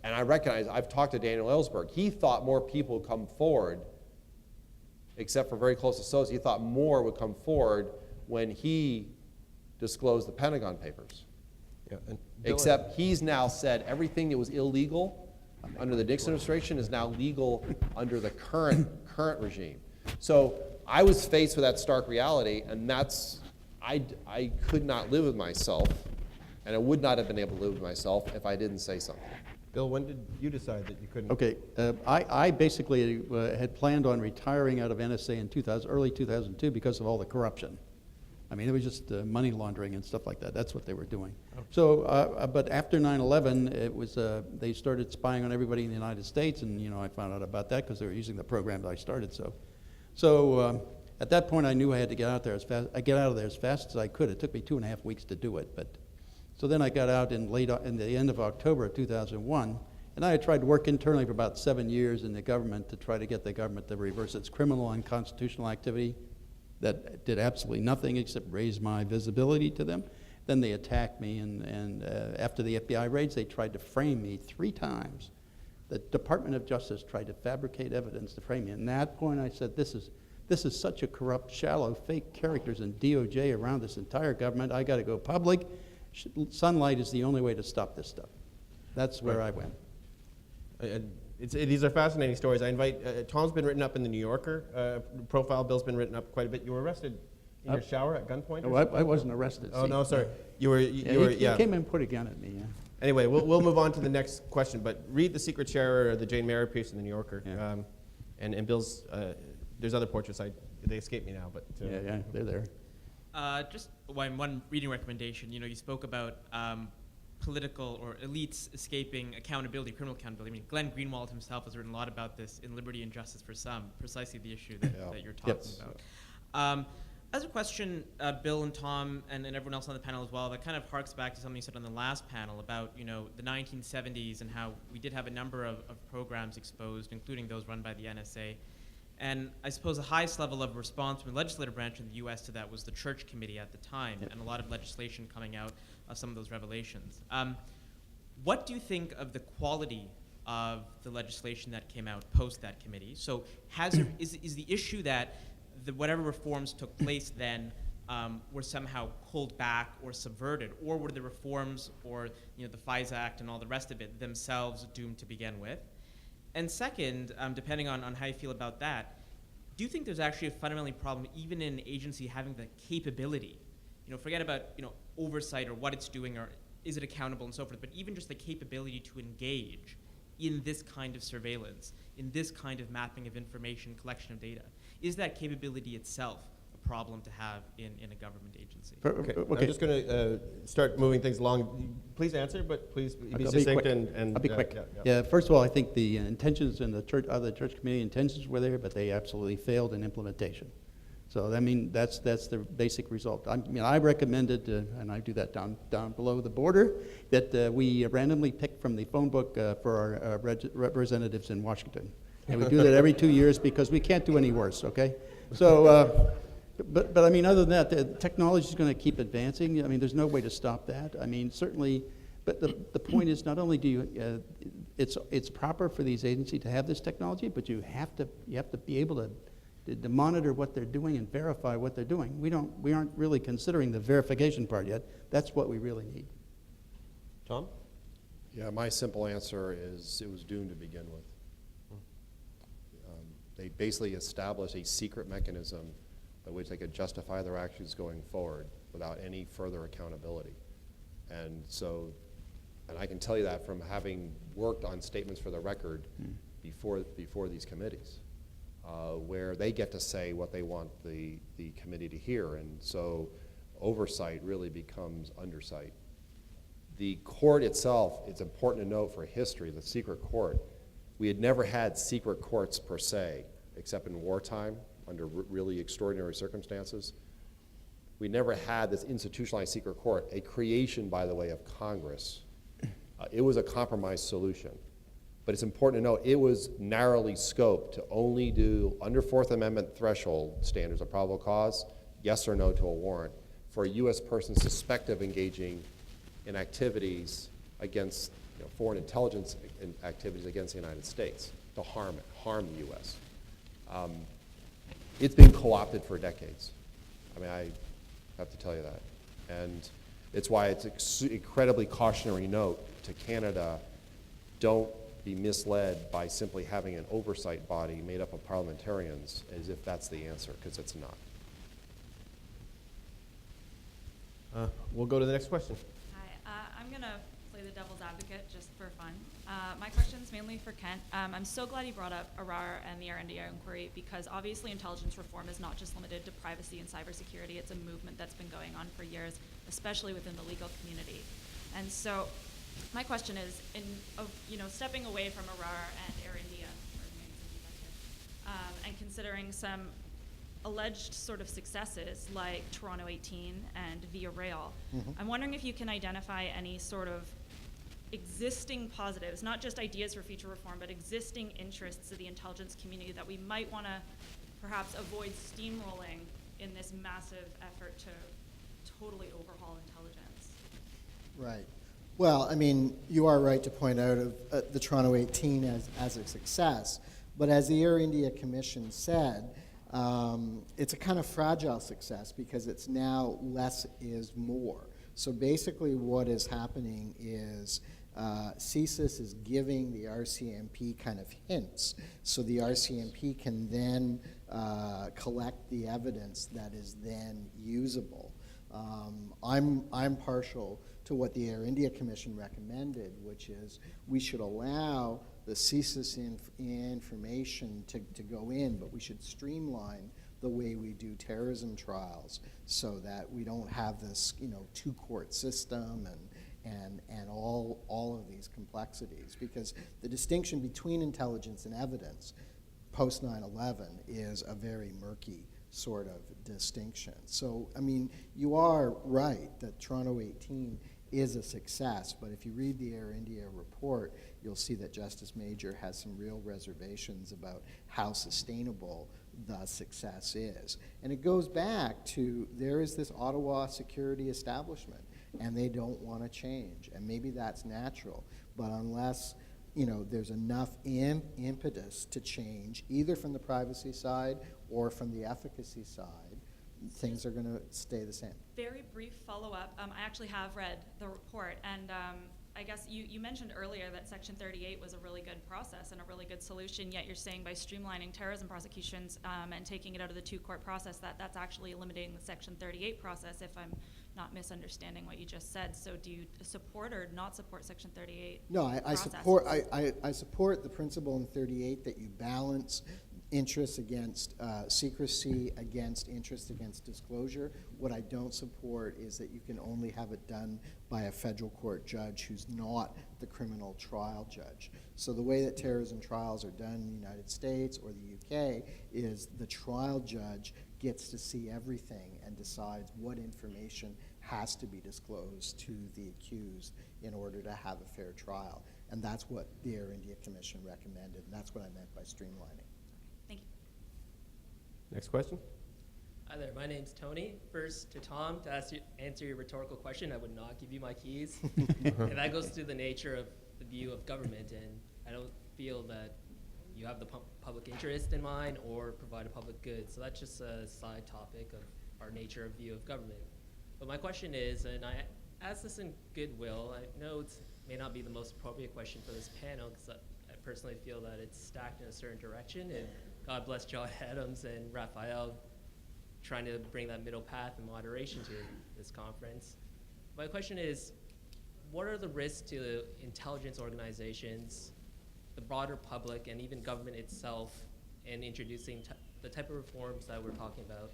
And I recognize, I've talked to Daniel Ellsberg. He thought more people would come forward, except for very close associates. He thought more would come forward when he disclosed the Pentagon Papers. Yeah, and Except he's now said everything that was illegal under the Nixon administration is now legal under the current regime. So I was faced with that stark reality, and I could not live with myself, and I would not have been able to live with myself if I didn't say something. Bill, when did you decide that you couldn't? Okay, I basically had planned on retiring out of NSA in early 2002 because of all the corruption. I mean, it was just money laundering and stuff like that. That's what they were doing. Oh. So, but after 9/11, it was they started spying on everybody in the United States, and I found out about that because they were using the program that I started. So at that point, I knew I had to get out there as fast as I could. It took me 2.5 weeks to do it, but so then I got out in the end of October of 2001, and I had tried to work internally for about 7 years in the government to try to get the government to reverse its criminal and unconstitutional activity. That did absolutely nothing except raise my visibility to them. Then they attacked me, and after the FBI raids, they tried to frame me 3 times. The Department of Justice tried to fabricate evidence to frame me. And at that point, I said, this is such a corrupt, shallow, fake characters in DOJ around this entire government. I got to go public. Sunlight is the only way to stop this stuff. That's where I went. These are fascinating stories. I invite, Tom's been written up in the New Yorker profile. Bill's been written up quite a bit. You were arrested in your shower at gunpoint? No, I wasn't arrested. Oh, see. no, sorry. He came and put a gun at me, yeah. Anyway, we'll move on to the next question, but read The Secret Share or the Jane Mayer piece in the New Yorker. Yeah. And Bill's, there's other portraits, they escape me now, but. Yeah, they're there. Just one reading recommendation. You spoke about political or elites escaping accountability, criminal accountability. I mean, Glenn Greenwald himself has written a lot about this in Liberty and Justice for Some, precisely the issue that you're talking about. As a question, Bill and Tom and everyone else on the panel as well, that kind of harks back to something you said on the last panel about the 1970s and how we did have a number of programs exposed, including those run by the NSA. And I suppose the highest level of response from the legislative branch in the U.S. to that was the Church Committee at the time, and a lot of legislation coming out of some of those revelations. What do you think of the quality of the legislation that came out post that committee? So is the issue that whatever reforms took place then were somehow pulled back or subverted, or were the reforms or the FISA Act and all the rest of it themselves doomed to begin with? And second, depending on how you feel about that, do you think there's actually a fundamentally problem even in an agency having the capability, forget about oversight or what it's doing or is it accountable and so forth, but even just the capability to engage in this kind of surveillance, in this kind of mapping of information, collection of data? Is that capability itself a problem to have in a government agency? Okay. I'm just going to start moving things along. Please answer, but please be succinct and I'll be quick. Yeah, first of all, I think the intentions in the church committee intentions were there, but they absolutely failed in implementation. So, I mean, that's the basic result. I recommended, and I do that down below the border, that we randomly pick from the phone book for our representatives in Washington. And we do that every 2 years because we can't do any worse, okay? So, but I mean, other than that, the technology is going to keep advancing. I mean, there's no way to stop that. I mean, certainly, but the point is not only do you, it's proper for these agencies to have this technology, but you have to be able to monitor what they're doing and verify what they're doing. We aren't really considering the verification part yet. That's what we really need. Tom? Yeah, my simple answer is it was doomed to begin with. They basically established a secret mechanism by which they could justify their actions going forward without any further accountability. And so, and I can tell you that from having worked on statements for the record before these committees, where they get to say what they want the committee to hear. And so oversight really becomes undersight. The court itself, it's important to note for history, the secret court, we had never had secret courts per se, except in wartime, under really extraordinary circumstances. We never had this institutionalized secret court, a creation, by the way, of Congress. It was a compromise solution. But it's important to note, it was narrowly scoped to only do, under Fourth Amendment threshold standards of probable cause, yes or no to a warrant, for a U.S. person suspected of engaging in activities against, foreign intelligence activities against the United States, to harm the U.S. It's been co-opted for decades. I mean, I have to tell you that. And it's why it's incredibly cautionary note to Canada, don't be misled by simply having an oversight body made up of parliamentarians as if that's the answer, because it's not. We'll go to the next question. Hi, I'm going to play the devil's advocate just for fun. My question's mainly for Kent. I'm so glad you brought up ARAR and the Air India inquiry, because obviously intelligence reform is not just limited to privacy and cybersecurity. It's a movement that's been going on for years, especially within the legal community. And so my question is, stepping away from ARAR and Air India, and considering some alleged sort of successes like Toronto 18 and Via Rail, I'm wondering if you can identify any sort of existing positives, not just ideas for future reform, but existing interests of the intelligence community that we might want to perhaps avoid steamrolling in this massive effort to totally overhaul intelligence. Right. Well, I mean, you are right to point out the Toronto 18 as a success, but as the Air India Commission said, it's a kind of fragile success because it's now less is more. So basically what is happening is CSIS is giving the RCMP kind of hints, so the RCMP can then collect the evidence that is then usable. I'm partial to what the Air India Commission recommended, which is we should allow the CSIS information to go in, but we should streamline the way we do terrorism trials so that we don't have this, two-court system and all of these complexities. Because the distinction between intelligence and evidence post 9/11 is a very murky sort of distinction. So, I mean, you are right that Toronto 18 is a success, but if you read the Air India report, you'll see that Justice Major has some real reservations about how sustainable the success is. And it goes back to, there is this Ottawa security establishment, and they don't want to change. And maybe that's natural, but unless there's enough impetus to change, either from the privacy side or from the efficacy side, things are going to stay the same. Very brief follow-up. I actually have read the report, and I guess you mentioned earlier that Section 38 was a really good process and a really good solution, yet you're saying by streamlining terrorism prosecutions and taking it out of the two-court process, that's actually eliminating the Section 38 process, if I'm not misunderstanding what you just said. So do you support or not support Section 38? No, I support the principle in 38 that you balance interests against secrecy, against interest against disclosure. What I don't support is that you can only have it done by a federal court judge who's not the criminal trial judge. So the way that terrorism trials are done in the United States or the UK is the trial judge gets to see everything and decides what information has to be disclosed to the accused in order to have a fair trial. And that's what the Air India Commission recommended, and that's what I meant by streamlining. Thank you. Next question. Hi there, my name's Tony. First, to Tom, to answer your rhetorical question, I would not give you my keys. And that goes to the nature of the view of government, and I don't feel that you have the public interest in mind or provide a public good. So that's just a side topic of our nature of view of government. But my question is, and I ask this in goodwill, I know it may not be the most appropriate question for this panel, because I personally feel that it's stacked in a certain direction, and God bless John Adams and Raphael trying to bring that middle path and moderation to this conference. My question is, what are the risks to intelligence organizations, the broader public, and even government itself in introducing the type of reforms that we're talking about?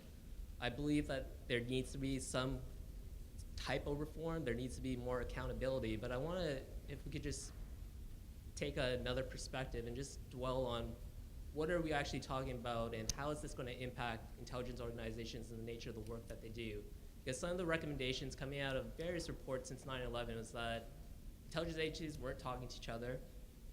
I believe that there needs to be some type of reform, there needs to be more accountability, but I want to, if we could just take another perspective and just dwell on what are we actually talking about, and how is this going to impact intelligence organizations and the nature of the work that they do? Because some of the recommendations coming out of various reports since 9/11 was that intelligence agencies weren't talking to each other.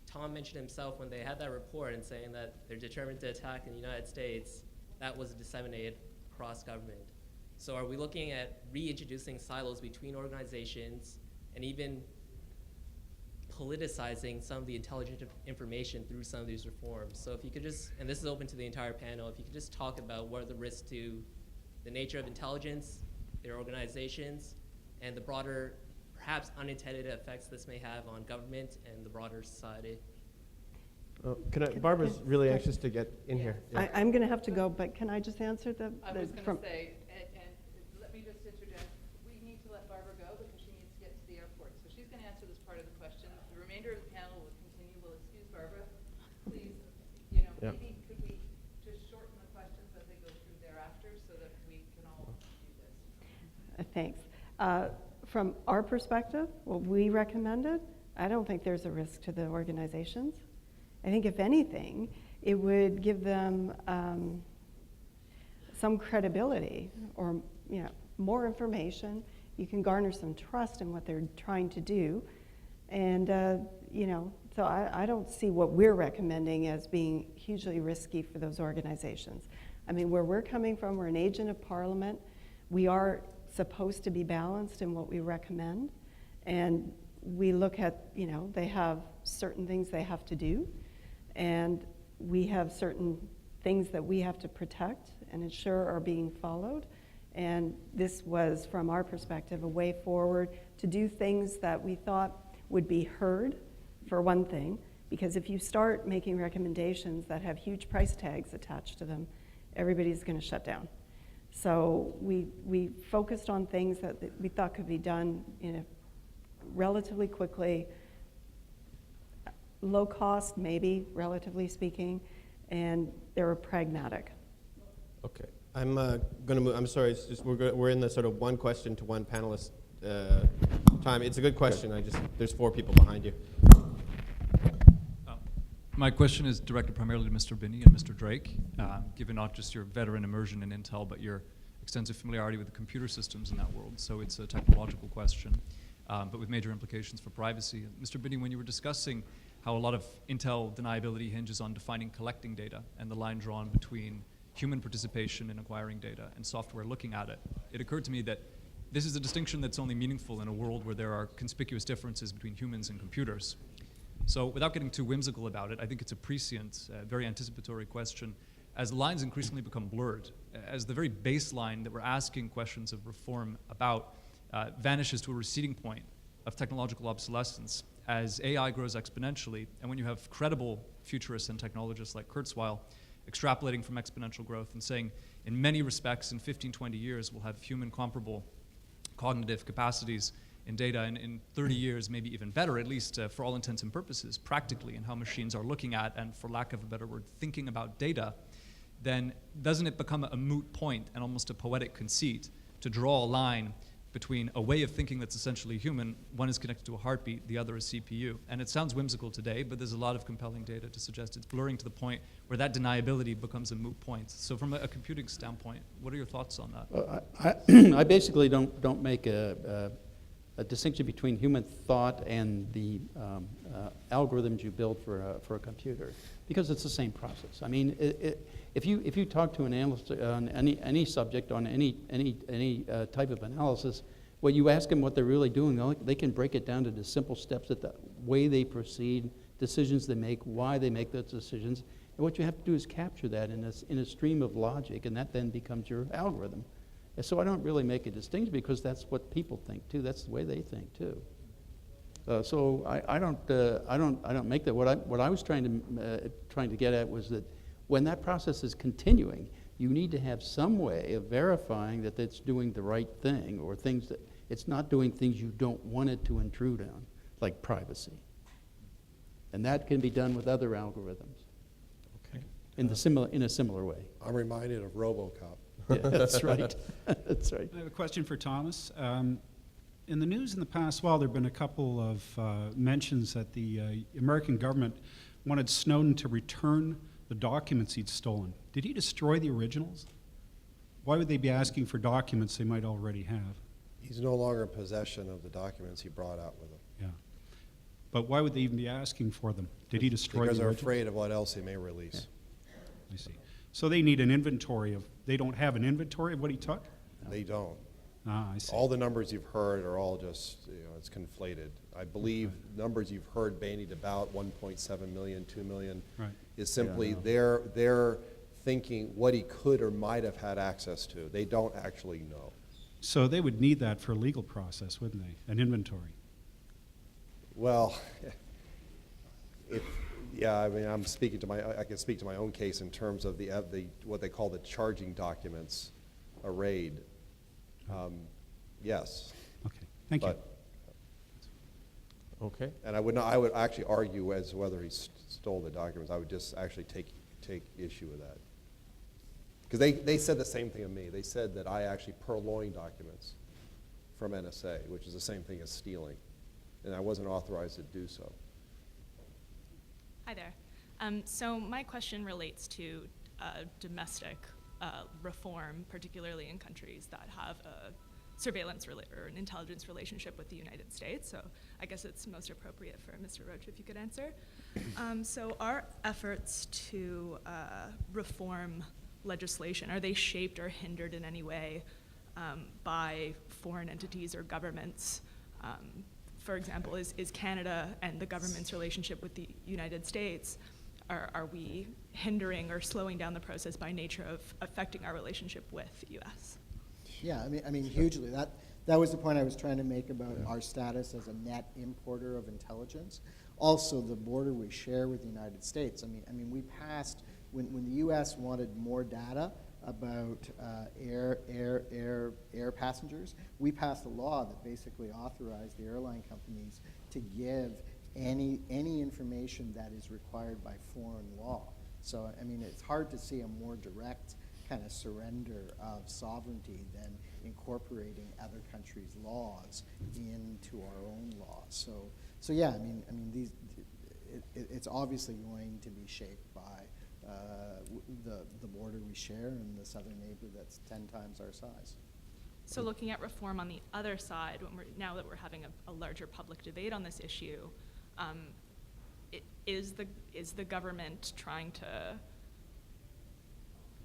Tom mentioned himself when they had that report and saying that they're determined to attack in the United States, that was disseminated across government. So are we looking at reintroducing silos between organizations and even politicizing some of the intelligent information through some of these reforms? So if you could just, and this is open to the entire panel, if you could just talk about what are the risks to the nature of intelligence, their organizations, and the broader, perhaps unintended effects this may have on government and the broader society. Barbara's really anxious to get in here. Yeah. I'm going to have to go, but can I just answer the I was going to say, and let me just interject, we need to let Barbara go because she needs to get to the airport. So she's going to answer this part of the question. The remainder of the panel will continue. We'll excuse Barbara. Please, maybe could we just shorten the questions as they go through thereafter so that we can all do this? Thanks. From our perspective, what we recommended, I don't think there's a risk to the organizations. I think if anything, it would give them some credibility or more information. You can garner some trust in what they're trying to do. And, so I don't see what we're recommending as being hugely risky for those organizations. I mean, where we're coming from, we're an agent of Parliament. We are supposed to be balanced in what we recommend. And we look at, they have certain things they have to do. And we have certain things that we have to protect and ensure are being followed. And this was, from our perspective, a way forward to do things that we thought would be heard, for one thing, because if you start making recommendations that have huge price tags attached to them, everybody's going to shut down. So we focused on things that we thought could be done relatively quickly, low cost, maybe, relatively speaking, and they were pragmatic. Okay, I'm going to move. I'm sorry. It's just we're in the sort of one question to one panelist time. It's a good question. There's 4 people behind you. My question is directed primarily to Mr. Binney and Mr. Drake, given not just your veteran immersion in Intel, but your extensive familiarity with the computer systems in that world. So it's a technological question, but with major implications for privacy. Mr. Binney, when you were discussing how a lot of Intel deniability hinges on defining collecting data and the line drawn between human participation in acquiring data and software looking at it, it occurred to me that this is a distinction that's only meaningful in a world where there are conspicuous differences between humans and computers. So without getting too whimsical about it, I think it's a prescient, very anticipatory question. As lines increasingly become blurred, as the very baseline that we're asking questions of reform about vanishes to a receding point of technological obsolescence, as AI grows exponentially, and when you have credible futurists and technologists like Kurzweil extrapolating from exponential growth and saying, in many respects, in 15, 20 years, we'll have human comparable cognitive capacities in data, and in 30 years, maybe even better, at least for all intents and purposes, practically, in how machines are looking at, and for lack of a better word, thinking about data, then doesn't it become a moot point and almost a poetic conceit to draw a line between a way of thinking that's essentially human. One is connected to a heartbeat, the other is CPU. And it sounds whimsical today, but there's a lot of compelling data to suggest it's blurring to the point where that deniability becomes a moot point. So from a computing standpoint, what are your thoughts on that? I basically don't make a distinction between human thought and the algorithms you build for a computer, because it's the same process. I mean, if you talk to an analyst on any subject, on any type of analysis, what you ask them what they're really doing, they can break it down to the simple steps, that the way they proceed, decisions they make, why they make those decisions, and what you have to do is capture that in a stream of logic, and that then becomes your algorithm. And so I don't really make a distinction, because that's what people think too. That's the way they think too. So I don't make that. What I was trying to get at was that when that process is continuing, you need to have some way of verifying that it's doing the right thing, or things that it's not doing things you don't want it to intrude on, like privacy. And that can be done with other algorithms. Okay. In a similar way. I'm reminded of RoboCop. Yeah, that's right. That's right. I have a question for Thomas. In the news in the past, there have been a couple of mentions that the American government wanted Snowden to return the documents he'd stolen. Did he destroy the originals? Why would they be asking for documents they might already have? He's no longer in possession of the documents he brought out with him. Yeah. But why would they even be asking for them? Did he destroy Because the they're originals? afraid of what else he may release. I see. So they need an inventory of, they don't have an inventory of what he took? They don't. Ah, I see. All the numbers you've heard are all just, it's conflated. I believe numbers you've heard bandied about, 1.7 million, 2 million, Right. is simply their thinking what he could or might have had access to. They don't actually know. So they would need that for a legal process, wouldn't they? An inventory. Well, I mean, I can speak to my own case in terms of the what they call the charging documents arrayed. Yes. Okay, thank you. Okay. And I would actually argue as whether he stole the documents. I would just actually take issue with that. Because they said the same thing of me. They said that I actually purloined documents from NSA, which is the same thing as stealing. And I wasn't authorized to do so. Hi there. So my question relates to domestic reform, particularly in countries that have a surveillance or an intelligence relationship with the United States. So I guess it's most appropriate for Mr. Roach if you could answer. So our efforts to reform legislation, are they shaped or hindered in any way by foreign entities or governments? For example, is Canada and the government's relationship with the United States, are we hindering or slowing down the process by nature of affecting our relationship with the U.S.? Yeah, I mean, hugely. That was the point I was trying to make about our status as a net importer of intelligence. Also, the border we share with the United States. I mean, we passed when the U.S. wanted more data about air passengers. We passed a law that basically authorized the airline companies to give any information that is required by foreign law. So, I mean, it's hard to see a more direct kind of surrender of sovereignty than incorporating other countries' laws into our own laws. So yeah, I mean, it's obviously going to be shaped by the border we share and the southern neighbor that's 10 times our size. So looking at reform on the other side, now that we're having a larger public debate on this issue, is the government trying to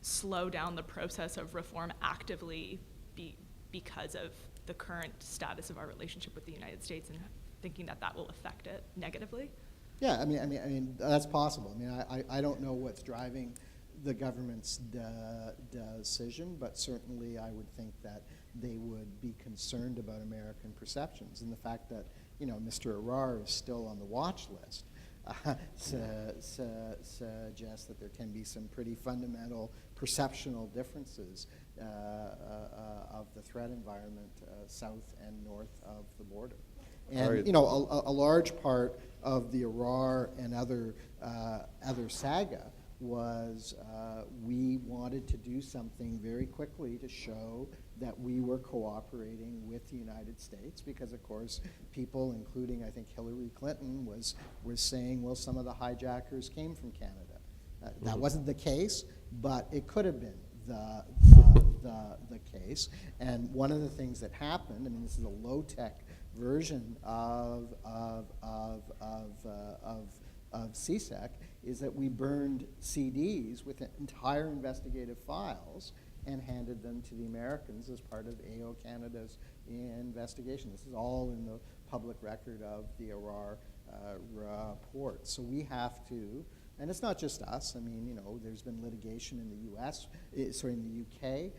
slow down the process of reform actively because of the current status of our relationship with the United States, and thinking that will affect it negatively? Yeah, I mean that's possible. I mean, I don't know what's driving the government's decision, but certainly I would think that they would be concerned about American perceptions, and the fact that Mr. Arar is still on the watch list suggests that there can be some pretty fundamental perceptional differences of the threat environment south and north of the border. And a large part of the Arar and other saga was we wanted to do something very quickly to show that we were cooperating with the United States because, of course, people, including I think Hillary Clinton, was saying, well, some of the hijackers came from Canada. That wasn't the case, but it could have been the case. And one of the things that happened, I mean, this is a low-tech version of CIC, is that we burned CDs with entire investigative files and handed them to the Americans as part of AO Canada's investigation. This is all in the public record of the Arar report. So we have to, and it's not just us. I mean, you know, there's been litigation in the U.S., in the U.K.,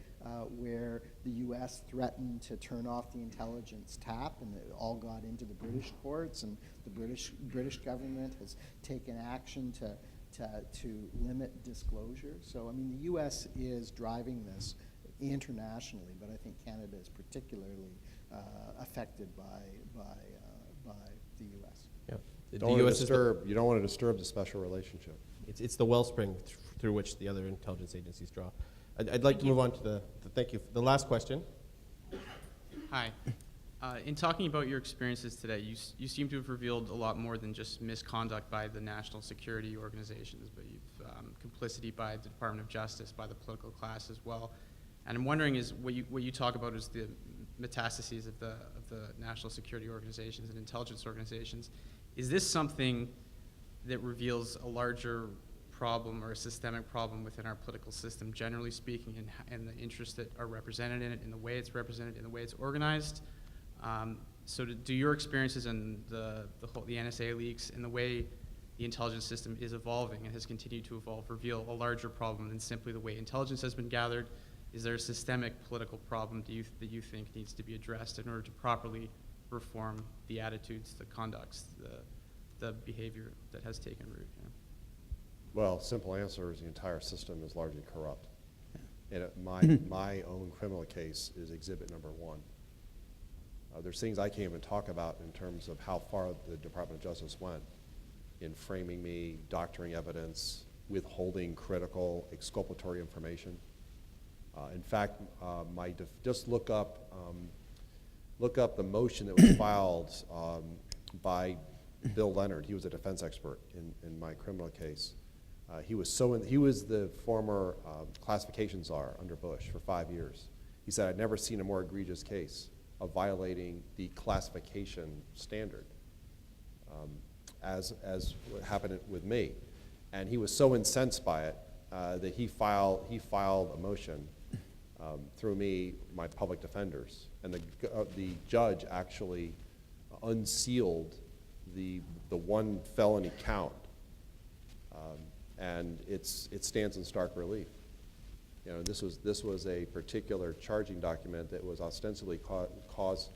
where the U.S. threatened to turn off the intelligence tap, and it all got into the British courts, and the British government has taken action to limit disclosure. So, I mean, the U.S. is driving this internationally, but I think Canada is particularly affected by the U.S. Yeah. You don't want to disturb the special relationship. It's the wellspring through which the other intelligence agencies draw. I'd like to move on to thank you. The last question. Hi. In talking about your experiences today, you seem to have revealed a lot more than just misconduct by the national security organizations, but you've complicity by the Department of Justice, by the political class as well. And I'm wondering, is what you talk about is the metastases of the national security organizations and intelligence organizations. Is this something that reveals a larger problem or a systemic problem within our political system, generally speaking, and the interests that are represented in it, in the way it's represented, in the way it's organized? So do your experiences and the NSA leaks and the way the intelligence system is evolving and has continued to evolve reveal a larger problem than simply the way intelligence has been gathered? Is there a systemic political problem that you think needs to be addressed in order to properly reform the attitudes, the conducts, the behavior that has taken root? You know? Well, simple answer is the entire system is largely corrupt. And my own criminal case is exhibit number 1. There's things I can't even talk about in terms of how far the Department of Justice went in framing me, doctoring evidence, withholding critical exculpatory information. In fact, just look up the motion that was filed by Bill Leonard. He was a defense expert in my criminal case. He was the former classification czar under Bush for 5 years. He said, I'd never seen a more egregious case of violating the classification standard, as happened with me. And he was so incensed by it that he filed a motion through me, my public defenders, and the judge actually unsealed the one felony count, and it stands in stark relief. You know, this was a particular charging document that was ostensibly caused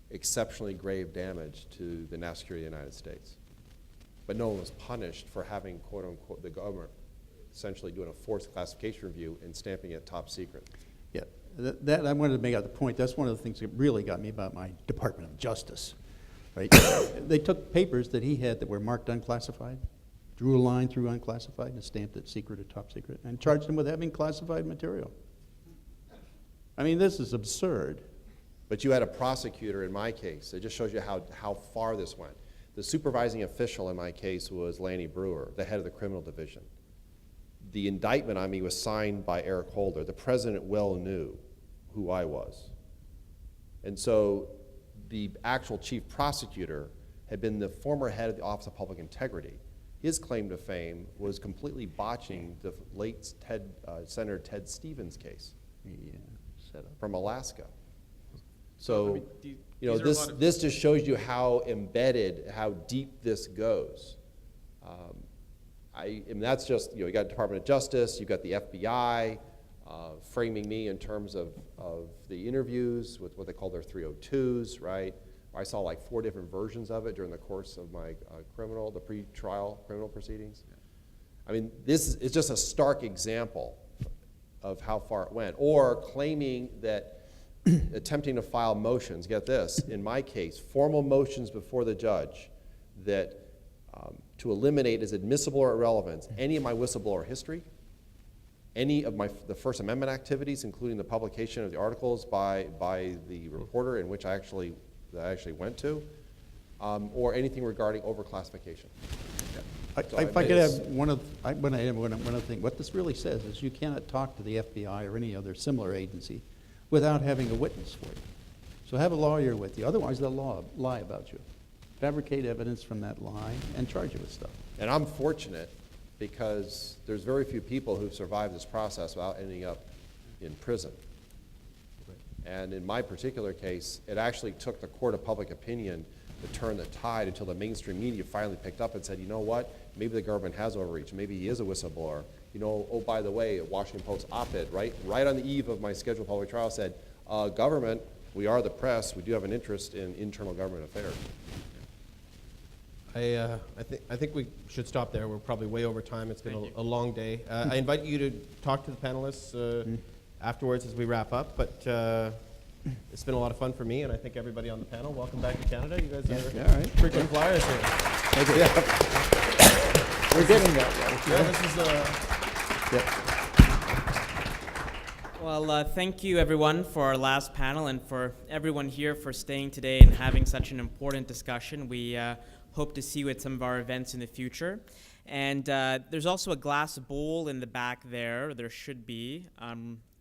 exceptionally grave damage to the national security of the United States. But no one was punished for having, quote unquote, the government essentially doing a forced classification review and stamping it top secret. Yeah, that I wanted to make out the point. That's one of the things that really got me about my Department of Justice, right? They took papers that he had that were marked unclassified, drew a line through unclassified and stamped it secret or top secret, and charged him with having classified material. I mean, this is absurd. But you had a prosecutor in my case. It just shows you how far this went. The supervising official in my case was Lanny Brewer, the head of the criminal division. The indictment on me was signed by Eric Holder. The president well knew who I was. And so the actual chief prosecutor had been the former head of the Office of Public Integrity. His claim to fame was completely botching the late Senator Ted Stevens case from Alaska. So, you know, this just shows you how embedded, how deep this goes. And that's just, you know, you got Department of Justice, you got the FBI framing me in terms of the interviews with what they call their 302s, right? I saw like 4 different versions of it during the course of my the pre-trial criminal proceedings. I mean, this is just a stark example of how far it went. Or claiming that attempting to file motions, get this, in my case, formal motions before the judge that to eliminate as admissible or irrelevant any of my whistleblower history, any of the First Amendment activities, including the publication of the articles by the reporter in which I actually went to, or anything regarding overclassification. If I could have one of the things, what this really says is you cannot talk to the FBI or any other similar agency without having a witness for you. So have a lawyer with you, otherwise they'll lie about you. Fabricate evidence from that lie and charge you with stuff. And I'm fortunate because there's very few people who've survived this process without ending up in prison. And in my particular case, it actually took the court of public opinion to turn the tide until the mainstream media finally picked up and said, you know what, maybe the government has overreach, maybe he is a whistleblower. You know, oh, by the way, a Washington Post op-ed, right on the eve of my scheduled public trial said, government, we are the press, we do have an interest in internal government affairs. I think we should stop there. We're probably way over time. It's been a long day. I invite you to talk to the panelists afterwards as we wrap up, but it's been a lot of fun for me, and I think everybody on the panel. Welcome back to Canada. You guys are frequent flyers here. Thank you. Yeah. We're getting that. Well, thank you everyone for our last panel and for everyone here for staying today and having such an important discussion. We hope to see you at some of our events in the future. And there's also a glass bowl in the back there. There should be.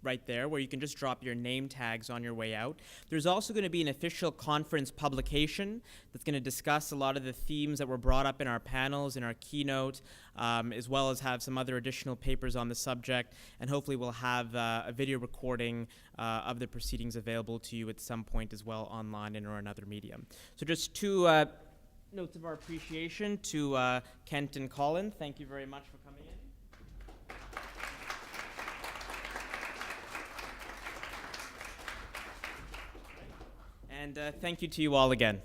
Right there, where you can just drop your name tags on your way out. There's also going to be an official conference publication that's going to discuss a lot of the themes that were brought up in our panels, in our keynote, as well as have some other additional papers on the subject, and hopefully we'll have a video recording of the proceedings available to you at some point as well online and or another medium. So just two notes of our appreciation to Kent and Colin. Thank you very much for coming in. And thank you to you all again.